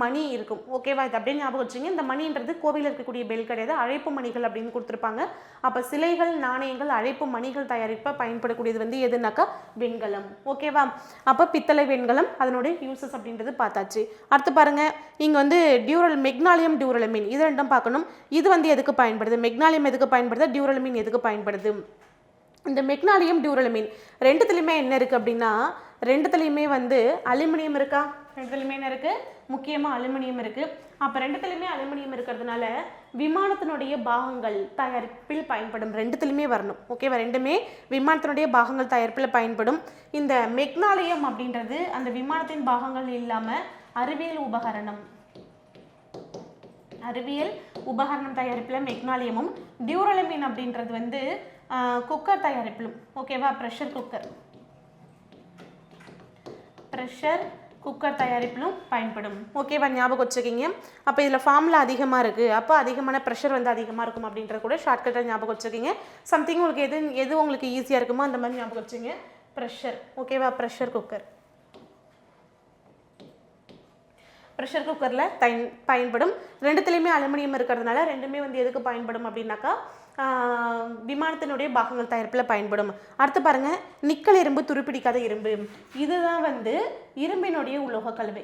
மணி இருக்கும், ஓகேவா. இது அப்படின்னு ஞாபகம் வச்சுங்க. இந்த மணின்றது கோவிலில் இருக்கக்கூடிய பெல் கிடையாது, அழைப்பு மணிகள் அப்படின்னு கொடுத்துருப்பாங்க. அப்போ சிலைகள், நாணயங்கள், அழைப்பு மணிகள் தயாரிப்ப பயன்படக்கூடியது வந்து எதுனாக்கா வெண்கலம், ஓகேவா. அப்போ பித்தளை, வெண்கலம், அதனுடைய யூசஸ் அப்படின்றது பார்த்தாச்சு. அடுத்து பாருங்க, இங்கே வந்து மெக்னாலியம் டியூரலமின் இது ரெண்டும் பார்க்கணும். இது வந்து எதுக்கு பயன்படுது, மெக்னாலியம் எதுக்கு பயன்படுது, டியூரலமின் எதுக்கு பயன்படுது. இந்த மெக்னாலியம் டியூரலமின் ரெண்டுத்துலையுமே என்ன இருக்குது அப்படின்னா ரெண்டுத்துலையுமே வந்து அலுமினியம் இருக்கா, ரெண்டுத்துலையுமே என்ன இருக்குது, முக்கியமாக அலுமினியம் இருக்குது. அப்போ ரெண்டுத்துலையுமே அலுமினியம் இருக்கிறதுனால விமானத்தினுடைய பாகங்கள் தயாரிப்பில் பயன்படும், ரெண்டுத்துலையுமே வரணும், ஓகேவா. ரெண்டுமே விமானத்தினுடைய பாகங்கள் தயாரிப்பில் பயன்படும். இந்த மெக்னாலியம் அப்படின்றது அந்த விமானத்தின் பாகங்கள் இல்லாமல் அறிவியல் உபகரணம் தயாரிப்பில் மெக்னாலியமும், டியூரலமின் அப்படின்றது வந்து குக்கர் தயாரிப்பிலும், ஓகேவா, ப்ரெஷர் குக்கர் தயாரிப்பிலும் பயன்படும், ஓகேவா. ஞாபகம் வச்சுக்கிங்க. அப்போ இதில் ஃபார்முலா அதிகமாக இருக்குது, அப்போ அதிகமான ப்ரெஷர் வந்து அதிகமாக இருக்கும் அப்படின்றது கூட ஷார்ட்கட்டாக ஞாபகம் வச்சுக்கிங்க. சம்திங் உங்களுக்கு எது உங்களுக்கு ஈஸியாக இருக்குமோ அந்த மாதிரி ஞாபகம் வச்சுங்க. ப்ரெஷர், ஓகேவா, ப்ரெஷர் குக்கரில் பயன்படும். ரெண்டுத்துலேயுமே அலுமினியம் இருக்கிறதுனால ரெண்டுமே வந்து எதுக்கு பயன்படும் அப்படின்னாக்கா விமானத்தினுடைய பாகங்கள் தயாரிப்பில் பயன்படும். அடுத்து பாருங்க, நிக்கல் இரும்பு, துருப்பிடிக்காத இரும்பு, இதுதான் வந்து இரும்பினுடைய உலோக கலவை.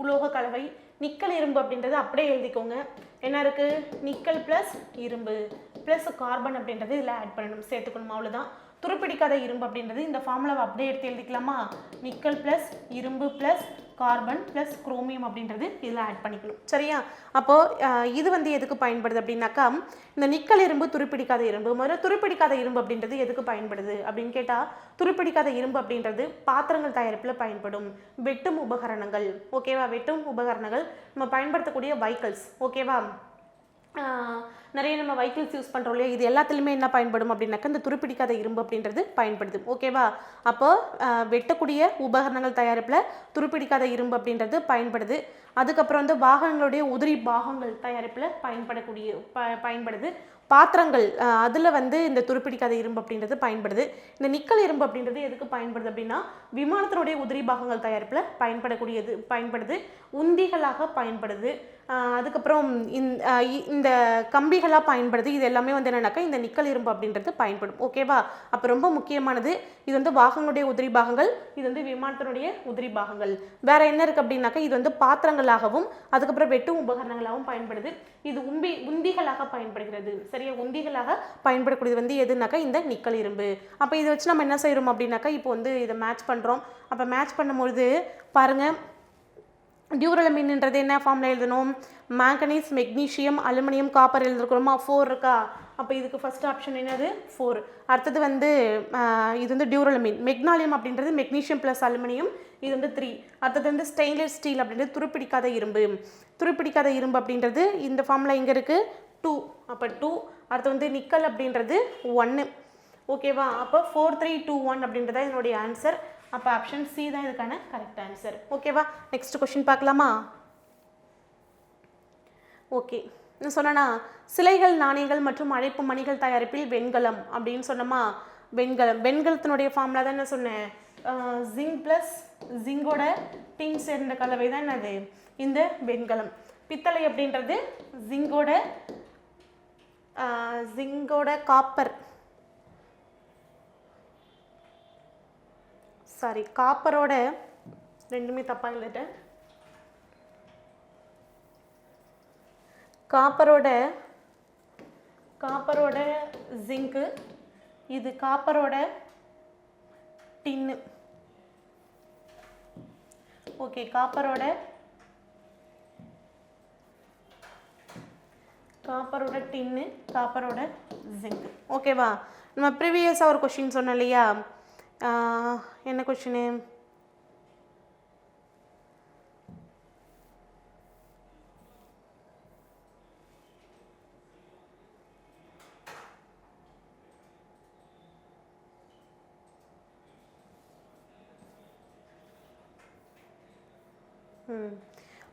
உலோக கலவை நிக்கல் இரும்பு அப்படின்றது அப்படியே எழுதிக்கோங்க. என்ன இருக்குது, நிக்கல் ப்ளஸ் இரும்பு ப்ளஸ் கார்பன் அப்படின்றது இதில் ஆட் பண்ணணும், சேர்த்துக்கணும், அவ்வளோதான். துருப்பிடிக்காத இரும்பு அப்படின்றது இந்த ஃபார்முலாவை அப்படியே எடுத்து எழுதிக்கலாமா, நிக்கல் ப்ளஸ் இரும்பு ப்ளஸ் கார்பன் ப்ளஸ் குரோமியம் அப்படின்றது இதில் ஆட் பண்ணிக்கணும், சரியா. அப்போது இது வந்து எதுக்கு பயன்படுது அப்படின்னாக்கா இந்த நிக்கல் இரும்பு, துருப்பிடிக்காத இரும்பு. முதல்ல துருப்பிடிக்காத இரும்பு அப்படின்றது எதுக்கு பயன்படுது அப்படின்னு கேட்டால் துருப்பிடிக்காத இரும்பு அப்படின்றது பாத்திரங்கள் தயாரிப்பில் பயன்படும், வெட்டும் உபகரணங்கள், ஓகேவா, வெட்டும் உபகரணங்கள், நம்ம பயன்படுத்தக்கூடிய வைக்கல்ஸ், ஓகேவா. நிறைய நம்ம வைக்கிள்ஸ் யூஸ் பண்ணுறோம் இல்லையா, இது எல்லாத்துலேயுமே என்ன பயன்படும் அப்படின்னாக்கா இந்த துருப்பிடிக்காத இரும்பு அப்படின்றது பயன்படுது, ஓகேவா. அப்போ வெட்டக்கூடிய உபகரணங்கள் தயாரிப்பில் துருப்பிடிக்காத இரும்பு அப்படின்றது பயன்படுது. அதுக்கப்புறம் வந்து வாகனங்களுடைய உதிரி பாகங்கள் தயாரிப்பில் பயன்படுது. பாத்திரங்கள் அதில் வந்து இந்த துருப்பிடிக்காத இரும்பு அப்படின்றது பயன்படுது. இந்த நிக்கல் இரும்பு அப்படின்றது எதுக்கு பயன்படுது அப்படின்னா விமானத்தினுடைய உதிரி பாகங்கள் தயாரிப்பில் பயன்படுது, உந்திகளாக பயன்படுது. அதுக்கப்புறம் இந்த கம்பிகளாக பயன்படுது. இது எல்லாமே வந்து என்னன்னாக்கா இந்த நிக்கல் இரும்பு அப்படின்றது பயன்படும், ஓகேவா. அப்போ ரொம்ப முக்கியமானது இது வந்து வாகனங்களுடைய உதிரி பாகங்கள், இது வந்து விமானத்தினுடைய உதிரி பாகங்கள். வேற என்ன இருக்குது அப்படின்னாக்கா இது வந்து பாத்திரங்களாகவும் அதுக்கப்புறம் வெட்டும் உபகரணங்களாகவும் பயன்படுது. இது உந்திகளாக பயன்படுகிறது, சரியா. உந்திகளாக பயன்படக்கூடியது வந்து எதுனாக்கா இந்த நிக்கல் இரும்பு. அப்போ இதை வச்சு நம்ம என்ன செய்கிறோம் அப்படின்னாக்கா இப்போ வந்து இதை மேட்ச் பண்ணுறோம். அப்போ மேட்ச் பண்ணும்பொழுது பாருங்கள், டியூரலமின்ன்றது என்ன ஃபார்முலா எழுதணும், மேங்கனீஸ், மெக்னீஷியம், அலுமினியம், காப்பர் எழுதுக்கிறோமா, 4 இருக்கா. அப்போ இதுக்கு ஃபர்ஸ்ட் ஆப்ஷன் என்னது 4. அடுத்தது வந்து இது வந்து டியூரலமின். மெக்னாலியம் அப்படின்றது மெக்னீஷியம் ப்ளஸ் அலுமினியம், இது வந்து 3. அடுத்தது வந்து ஸ்டெயின்லெஸ் ஸ்டீல் அப்படின்றது துருப்பிடிக்காத இரும்பு அப்படின்றது இந்த ஃபார்முலா இங்கே இருக்குது 2. அப்போ 2. அடுத்து வந்து நிக்கல் அப்படின்றது 1, ஓகேவா. அப்போ 4, 3, 2, 1 அப்படின்றத இதனுடைய ஆன்சர். அப்போ ஆப்ஷன் சி தான் இதுக்கான கரெக்ட் ஆன்சர், ஓகேவா. நெக்ஸ்ட் கொஸ்டின் பார்க்கலாமா. ஓகே, என்ன சொன்னா சிலைகள் நாணயங்கள் மற்றும் அழைப்பு மணிகள் தயாரிப்பில் வெண்கலம் அப்படின்னு சொன்னோமா. வெண்கலத்தினுடைய ஃபார்முலா தான் என்ன சொன்னேன், ஜிங்க் ப்ளஸ் ஜிங்கோட டின் சேர்ந்த கலவை தான் என்னது இந்த வெண்கலம். பித்தளை அப்படின்றது ஜிங்கோட காப்பர், சாரி காப்பரோட, ரெண்டுமே தப்பாக எழுதிட்டேன், காப்பரோட ஜிங்கு, இது காப்பரோட டின்னு. ஓகே, காப்பரோட டின்னு, காப்பரோட ஜிங்க். ஓகேவா. நம்ம ப்ரீவியஸாக ஒரு கொஷின் சொன்னோம் இல்லையா, என்ன கொஷினு,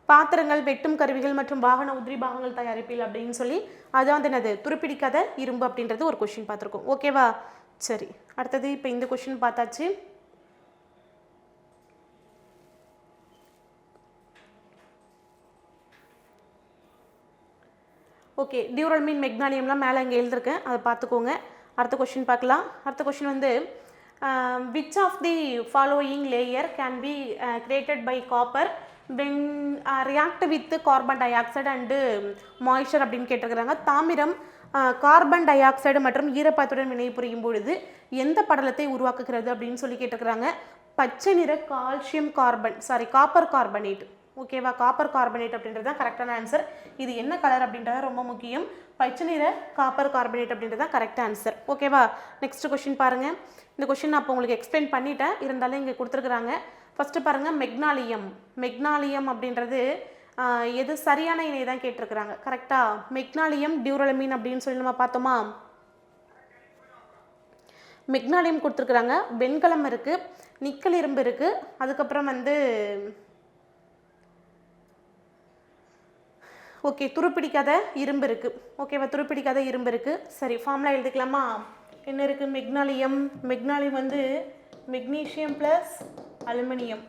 பாத்திரங்கள், வெட்டும் கருவிகள் மற்றும் வாகன உதிரி பாகங்கள் தயாரிப்பில் அப்படின்னு சொல்லி அதான் வந்து என்னது துருப்பிடிக்காத இரும்பு அப்படின்றது ஒரு கொஷின் பார்த்துருக்கோம். ஓகேவா. சரி, அடுத்தது இப்போ இந்த கொஷின் பார்த்தாச்சு. ஓகே, டியூரல் மீன் மெக்னானியம்லாம் மேலே இங்கே எழுதிருக்கேன், அதை பார்த்துக்கோங்க. அடுத்த கொஷின் பார்க்கலாம். அடுத்த கொஷின் வந்து which of the following layer can be created by copper when react with carbon dioxide and moisture அப்படின்னு கேட்டிருக்கிறாங்க. தாமிரம் கார்பன் டை ஆக்சைடு மற்றும் ஈரப்பதத்துடன் வினைபுரியும் பொழுது எந்த படலத்தை உருவாக்குகிறது அப்படின்னு சொல்லி கேட்டிருக்கிறாங்க. பச்சை நிற கால்சியம் காப்பர் கார்பனேட். ஓகேவா, காப்பர் கார்பனேட் அப்படின்றது தான் கரெக்டான ஆன்சர். இது என்ன கலர் அப்படின்றது ரொம்ப முக்கியம். பச்சை நிற காப்பர் கார்பனேட் அப்படின்றது தான் கரெக்ட் ஆன்சர். ஓகேவா. நெக்ஸ்ட் கொஷின் பாருங்கள். இந்த கொஷின் நான் அப்போ உங்களுக்கு எக்ஸ்பிளைன் பண்ணிட்டேன், இருந்தாலும் இங்கே கொடுத்துருக்குறாங்க. ஃபஸ்ட்டு பாருங்கள், மெக்னாலியம் அப்படின்றது எது சரியான இணை தான் கேட்டிருக்கிறாங்க. கரெக்டாக மெக்னாலியம் டியூரலமீன் அப்படின்னு சொல்லி நம்ம பார்த்தோமா. மெக்னாலியம் கொடுத்துருக்குறாங்க, வெண்கலம் இருக்குது, நிக்கல் இரும்பு இருக்குது, அதுக்கப்புறம் வந்து ஓகே துருப்பிடிக்காத இரும்பு இருக்குது. ஓகேவா, துருப்பிடிக்காத இரும்பு இருக்குது. சரி, ஃபார்முலா எழுதிக்கலாமா. என்ன இருக்குது, மெக்னாலியம் வந்து மெக்னீஷியம் ப்ளஸ் அலுமினியம்.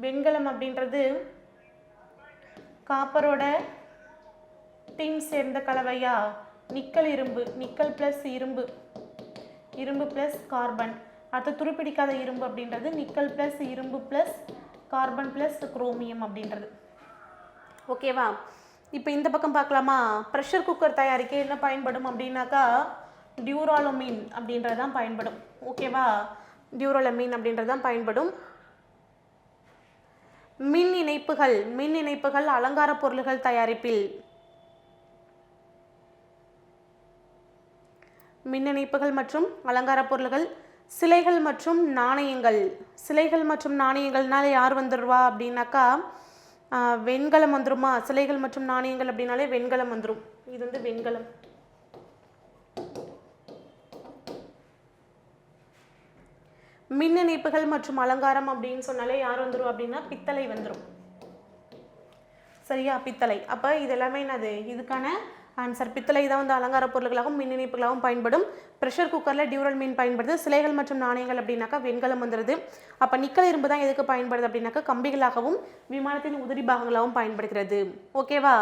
வெண்கலம் அப்படின்றது காப்பரோட டின் சேர்ந்த கலவையா. நிக்கல் ப்ளஸ் இரும்பு ப்ளஸ் கார்பன். அடுத்து துருப்பிடிக்காத இரும்பு அப்படின்றது நிக்கல் ப்ளஸ் இரும்பு ப்ளஸ் கார்பன் ப்ளஸ் குரோமியம் அப்படின்றது. ஓகேவா. இப்போ இந்த பக்கம் பார்க்கலாமா. ப்ரெஷர் குக்கர் தயாரிக்க என்ன பயன்படும் அப்படின்னாக்கா டியூராலமீன் அப்படின்றதான் பயன்படும். ஓகேவா, டியூராலமீன் அப்படின்றதான் பயன்படும். மின் இணைப்புகள் அலங்கார பொருள்கள் தயாரிப்பில் மின் இணைப்புகள் மற்றும் அலங்கார பொருள்கள். சிலைகள் மற்றும் நாணயங்கள்னால யார் வந்துடுவா அப்படின்னாக்கா வெண்கலம் வந்துருமா. சிலைகள் மற்றும் நாணயங்கள் அப்படின்னாலே வெண்கலம் வந்துடும். இது வந்து வெண்கலம். மின் இணைப்புகள் மற்றும் அலங்காரம் அப்படின்னு சொன்னாலே யார் வந்துடும் அப்படின்னா பித்தளை வந்துடும். சரியா, பித்தளை. அப்போ இது எல்லாமே என்னது, இதுக்கான ஆன்சர் பித்தளை தான் வந்து அலங்கார பொருள்களாகவும் மின் இணைப்புகளாகவும் பயன்படும். ப்ரெஷர் குக்கரில் டியூரல் மீன் பயன்படுது. சிலைகள் மற்றும் நாணயங்கள் அப்படின்னாக்கா வெண்கலம் வந்துடுது. அப்போ நிக்கல் இரும்பு தான் எதுக்கு பயன்படுது அப்படின்னாக்கா கம்பிகளாகவும் விமானத்தின் உதிரி பாகங்களாகவும் பயன்படுகிறது. ஓகேவா.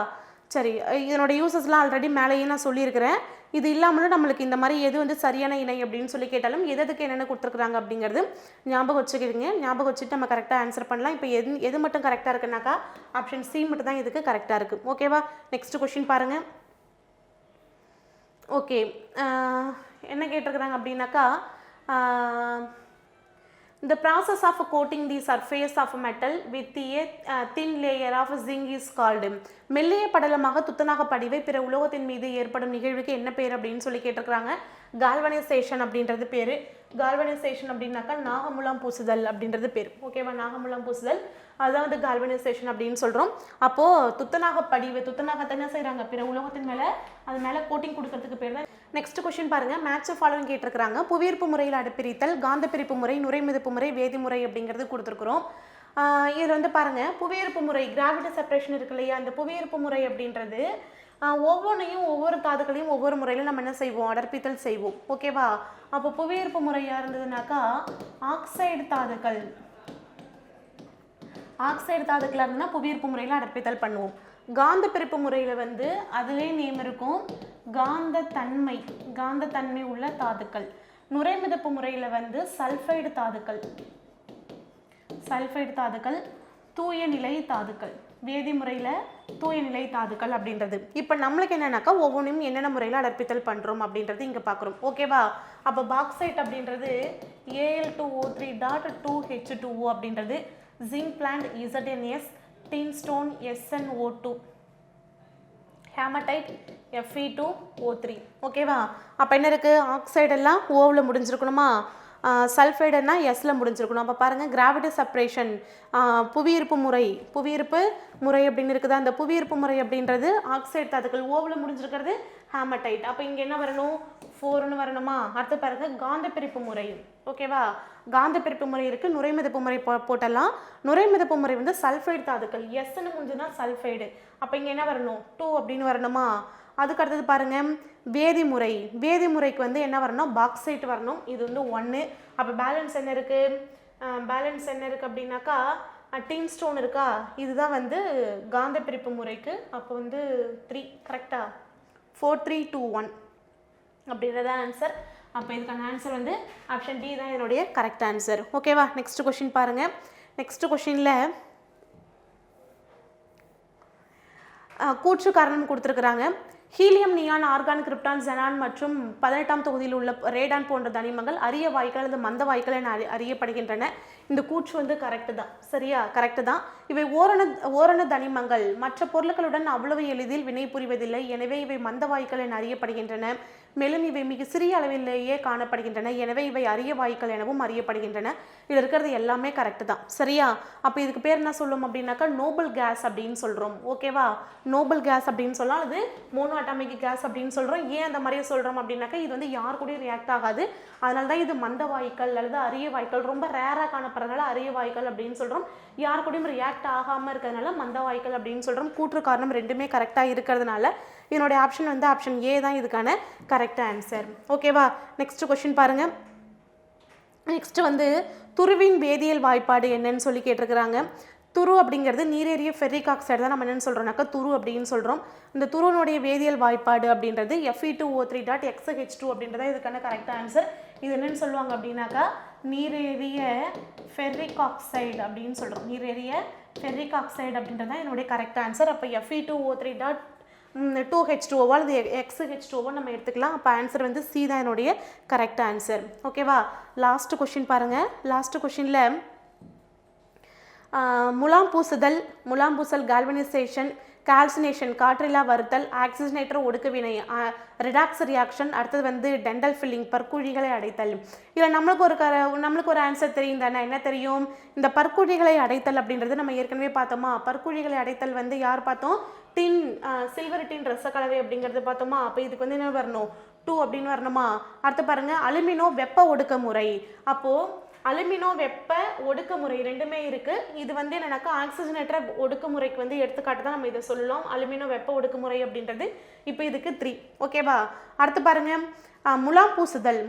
சரி, இதனோட யூசஸ்லாம் ஆல்ரெடி மேலேயே நான் சொல்லியிருக்கிறேன். இது இல்லாமலும் நம்மளுக்கு இந்த மாதிரி எது வந்து சரியான இணை அப்படின்னு சொல்லி கேட்டாலும் எதுக்கு என்னென்ன கொடுத்துருக்குறாங்க அப்படிங்கிறது ஞாபகம் வச்சுக்கிடுங்க. ஞாபகம் வச்சுட்டு நம்ம கரெக்டாக ஆன்சர் பண்ணலாம். இப்போ எது மட்டும் கரெக்டாக இருக்குனாக்கா ஆப்ஷன் சி மட்டும் தான் இதுக்கு கரெக்டாக இருக்குது. ஓகேவா. நெக்ஸ்ட் கொஷின் பாருங்கள். ஓகே, என்ன கேட்டிருக்கிறாங்க அப்படின்னாக்கா the process of coating the surface of metal with a thin layer of zinc is called. மெல்லிய படலமாக துத்தநாக படிவை பிற உலோகத்தின் மீது ஏற்படும் நிகழ்வுக்கு என்ன பேர் அப்படின்னு சொல்லி கேட்டிருக்கிறாங்க. கால்வனைசேஷன் அப்படின்றது பேர். கால்வனைசேஷன் அப்படின்னாக்கா நாகமுலாம் பூசுதல் அப்படின்றது பேர். ஓகேவா, நாகமுலாம் பூசுதல் அதுதான் வந்து கால்வனைசேஷன் அப்படின்னு சொல்கிறோம். அப்போது துத்தநாகத்தை என்ன செய்கிறாங்க, பிற உலோகத்தின் மேலே அது மேலே கோட்டிங் கொடுக்கறதுக்கு பேர் தான். நெக்ஸ்ட் கொஸ்டின் பாருங்கள். மேட்ச் ஃபாலோவிங் கேட்டிருக்கிறாங்க. புவியீர்ப்பு முறையில் அடுப்பிரித்தல், காந்த பிரிப்பு முறை, நுரை மிதப்பு முறை, வேதிமுறை அப்படிங்கிறது கொடுத்துருக்குறோம். இதில் வந்து பாருங்கள் புவியீர்ப்பு முறை கிராவிட்டி செப்பரேஷன் இருக்கு இல்லையா, அந்த புவியீர்ப்பு முறை அப்படின்றது ஒவ்வொன்றையும் ஒவ்வொரு தாதுக்களையும் ஒவ்வொரு முறையில் நம்ம என்ன செய்வோம், அடர்ப்பித்தல் செய்வோம். ஓகேவா? அப்போ புவியீர்ப்பு முறையாக இருந்ததுனாக்கா ஆக்சைடு தாதுக்கள் இருந்ததுன்னா புவியீர்ப்பு முறையில் அடர்ப்பித்தல் பண்ணுவோம். காந்த பிரிப்பு முறையில் வந்து அதிலே நேம் இருக்கும் காந்த தன்மை உள்ள தாதுக்கள். நுரைமிதப்பு முறையில் வந்து சல்ஃபைடு தாதுக்கள், தூய நிலை தாதுக்கள், வேதி முறையில் தூய நிலை தாதுக்கள் அப்படின்றது. இப்போ நம்மளுக்கு என்னன்னாக்கா ஒவ்வொன்றையும் என்னென்ன முறையில் அடர்ப்பித்தல் பண்ணுறோம் அப்படின்றது இங்கே பார்க்குறோம். ஓகேவா? அப்போ பாக்சைட் அப்படின்றது Al2O3.2H2O அப்படின்றது, ஜிங்க் பிளான்ட் ZnS, டின் ஸ்டோன் SnO2, ஹேமடைட் Fe2O3. ஓகேவா? அப்போ என்ன இருக்குது, ஆக்சைடு எல்லாம் ஓவில் முடிஞ்சிருக்கணுமா, சல்ஃபைடுன்னா எஸ்ல முடிஞ்சிருக்கணும். அப்போ பாருங்கள் கிராவிட்டி செப்பரேஷன் புவியீர்ப்பு முறை அப்படின்னு இருக்குது. அந்த புவியீர்ப்பு முறை அப்படின்றது ஆக்சைடு தாதுக்கள் ஓவில் முடிஞ்சிருக்கிறது ஹேமடைட். அப்போ இங்கே என்ன வரணும், 4ன்னு வரணுமா. அடுத்து பாருங்கள் காந்த பிரிப்பு முறை. ஓகேவா? காந்த பிரிப்பு முறை இருக்குது, நுரைமிதப்பு முறை போட்டலாம். நுரைமிதப்பு முறை வந்து சல்ஃபைடு தாதுக்கள் எஸ்ன்னு முடிஞ்சுன்னா சல்ஃபைடு. அப்போ இங்கே என்ன வரணும், 2 அப்படின்னு வரணுமா. அதுக்கு அடுத்தது பாருங்கள் வேதி முறைக்கு வந்து என்ன வரணும், பாக்சைட் வரணும். இது வந்து 1. அப்போ பேலன்ஸ் என்ன இருக்குது, அப்படின்னாக்கா டின் ஸ்டோன் இருக்கா, இதுதான் வந்து காந்த பிரிப்பு முறைக்கு. அப்போ வந்து 3 கரெக்டா, 4 3 2 1 அப்படின்றத ஆன்சர். அப்போ இதுக்கான ஆன்சர் வந்து ஆப்ஷன் டி தான் என்னுடைய கரெக்ட் ஆன்சர். ஓகேவா? நெக்ஸ்ட் கொஸ்டின் பாருங்கள். நெக்ஸ்ட் கொஸ்டினில் கூற்று காரணம் கொடுத்துருக்குறாங்க. Helium, neon, argon, krypton, xenon மற்றும் 18ஆம் தொகுதியில் உள்ள ரேடான் போன்ற தனிமங்கள் அரிய வாய்க்கள் அல்லது மந்த வாய்க்கள் என அறியப்படுகின்றன. இந்த கூற்று வந்து கரெக்டு தான். சரியா? கரெக்டு தான். இவை ஓரண தனிமங்கள் மற்ற பொருட்களுடன் அவ்வளவு எளிதில் வினை புரிவதில்லை. எனவே இவை மந்த வாய்க்கள் என அறியப்படுகின்றன. மேலும் இவை மிக சிறிய அளவிலேயே காணப்படுகின்றன. எனவே இவை அரிய வாய்க்கள் எனவும் அறியப்படுகின்றன. இதில் இருக்கிறது எல்லாமே கரெக்டு தான். சரியா? அப்போ இதுக்கு பேர் என்ன சொல்லும் அப்படின்னாக்கா நோபல் கேஸ் அப்படின்னு சொல்கிறோம். ஓகேவா? நோபல் கேஸ் அப்படின்னு சொல்லலாம், அது மோனோ அட்டாமிக் கேஸ் அப்படின்னு சொல்கிறோம். ஏன் அந்த மாதிரியே சொல்கிறோம் அப்படின்னாக்கா இது வந்து யார் கூடயும் ரியாக்ட் ஆகாது. அதனால தான் இது மந்த வாய்க்கள் அல்லது அரிய வாய்க்கள், ரொம்ப ரேராக காணப்படுறதுனால அரிய வாய்க்கள் அப்படின்னு சொல்கிறோம். யார் கூடயும் ரியாக்ட் ஆகாமல் இருக்கிறதுனால மந்த வாய்க்கள் அப்படின்னு சொல்கிறோம். கூற்று காரணம் ரெண்டுமே கரெக்டாக இருக்கிறதுனால என்னுடைய ஆப்ஷன் வந்து ஆப்ஷன் ஏ தான் இதுக்கான கரெக்ட் ஆன்சர். ஓகேவா? நெக்ஸ்ட் கொஸ்டின் பாருங்கள். நெக்ஸ்ட் வந்து துருவின் வேதியியல் வாய்ப்பாடு என்னன்னு சொல்லி கேட்டிருக்கிறாங்க. துரு அப்படிங்கிறது நீரேறிய ஃபெர்ரிக் ஆக்சைடு தான் நம்ம என்னென்னு சொல்கிறோம்னாக்கா துரு அப்படின்னு சொல்கிறோம். இந்த துருவனுடைய வேதியியல் வாய்ப்பாடு அப்படின்றது Fe2O3.XH2 அப்படின்றத இதுக்கான கரெக்ட் ஆன்சர். இது என்னென்னு சொல்லுவாங்க அப்படின்னாக்கா நீரேறிய ஃபெர்ரிக் ஆக்சைடு அப்படின்னு சொல்கிறோம். நீரேறிய ஃபெர்ரிக் ஆக்சைடு அப்படின்றது தான் என்னுடைய கரெக்ட் ஆன்சர். அப்போ Fe2O3.2H2O அல்லது XH2O நம்ம எடுத்துக்கலாம். அப்போ ஆன்சர் வந்து சி தான் என்னுடைய கரெக்ட் ஆன்சர். ஓகேவா? லாஸ்ட் கொஸ்டின் பாருங்கள். லாஸ்ட் கொஸ்டினில் முலாம் பூசல், கால்வனைசேஷன், கால்சினேஷன், காற்றில்லா வருத்தல், ஆக்சிஜனேட்டர் ஒடுக்க வினை, ரிடாக்ஸ் ரியாக்ஷன், அடுத்தது வந்து டெண்டல் ஃபில்லிங், பற்குழிகளை அடைத்தல். இதில் நம்மளுக்கு ஒரு ஆன்சர் தெரியும் தானே. என்ன தெரியும்? இந்த பற்குழிகளை அடைத்தல் அப்படின்றது நம்ம ஏற்கனவே பார்த்தோமா. பற்குழிகளை அடைத்தல் வந்து யார் பார்த்தோம், சில்வர் டின் ரசக்கலவை அப்படிங்கிறது பார்த்தோமா. அப்போ இதுக்கு வந்து என்ன வரணும், 2 அப்படின்னு வரணுமா. அடுத்து பாருங்கள் அலுமினோ வெப்ப ஒடுக்குமுறை. அப்போது அலுமினோ வெப்ப ஒடுக்குமுறை ரெண்டுமே இருக்குது. இது வந்து என்னன்னாக்கா ஆக்சிஜனேட்டர் ஒடுக்குமுறைக்கு வந்து எடுத்துக்காட்டு தான் நம்ம இதை சொல்லலாம். அலுமினோ வெப்ப ஒடுக்குமுறை அப்படின்றது. இப்போ இதுக்கு 3. ஓகேவா? அடுத்து பாருங்கள் முலாம் பூசுதல்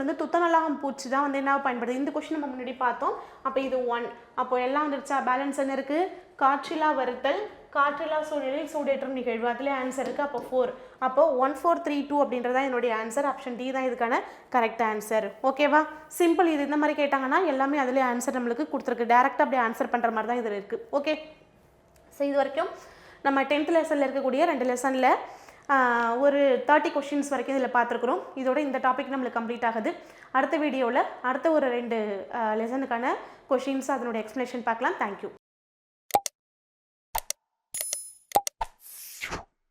வந்து துத்தநலகம் பூச்சி தான் வந்து என்ன பயன்படுது. இந்த கொஸ்டின் நம்ம முன்னாடி பார்த்தோம். அப்போ இது 1. அப்போ எல்லாம் வந்துருச்சா. பேலன்ஸ் என்ன இருக்குது, காற்றில்லா வருத்தல், காற்றில்லா சூழ்நிலையில் சூடேற்றும் நிகழ்வு, அதிலே ஆன்சர் இருக்குது. அப்போ 4. அப்போ 1 4 3 2 அப்படின்றதா என்னுடைய ஆன்சர். ஆப்ஷன் டி தான் இதுக்கான கரெக்ட் ஆன்சர். ஓகேவா? சிம்பிள். இது இந்த மாதிரி கேட்டாங்கன்னா எல்லாமே அதிலே ஆன்சர் நம்மளுக்கு கொடுத்துருக்கு. டேரெக்டாக அப்படியே ஆன்சர் பண்ணுற மாதிரி தான் இதில் இருக்குது. ஓகே. ஸோ இது வரைக்கும் நம்ம 10th லெசனில் இருக்கக்கூடிய 2 லெசனில் ஒரு 30 கொஷின்ஸ் வரைக்கும் இதில் பார்த்துருக்குறோம். இதோட இந்த டாபிக் நம்மளுக்கு கம்ப்ளீட் ஆகுது. அடுத்த வீடியோவில் அடுத்த ஒரு 2 லெசனுக்கான கொஷின்ஸ் அதனுடைய எக்ஸ்ப்ளனேஷன் பார்க்கலாம். தேங்க்யூ.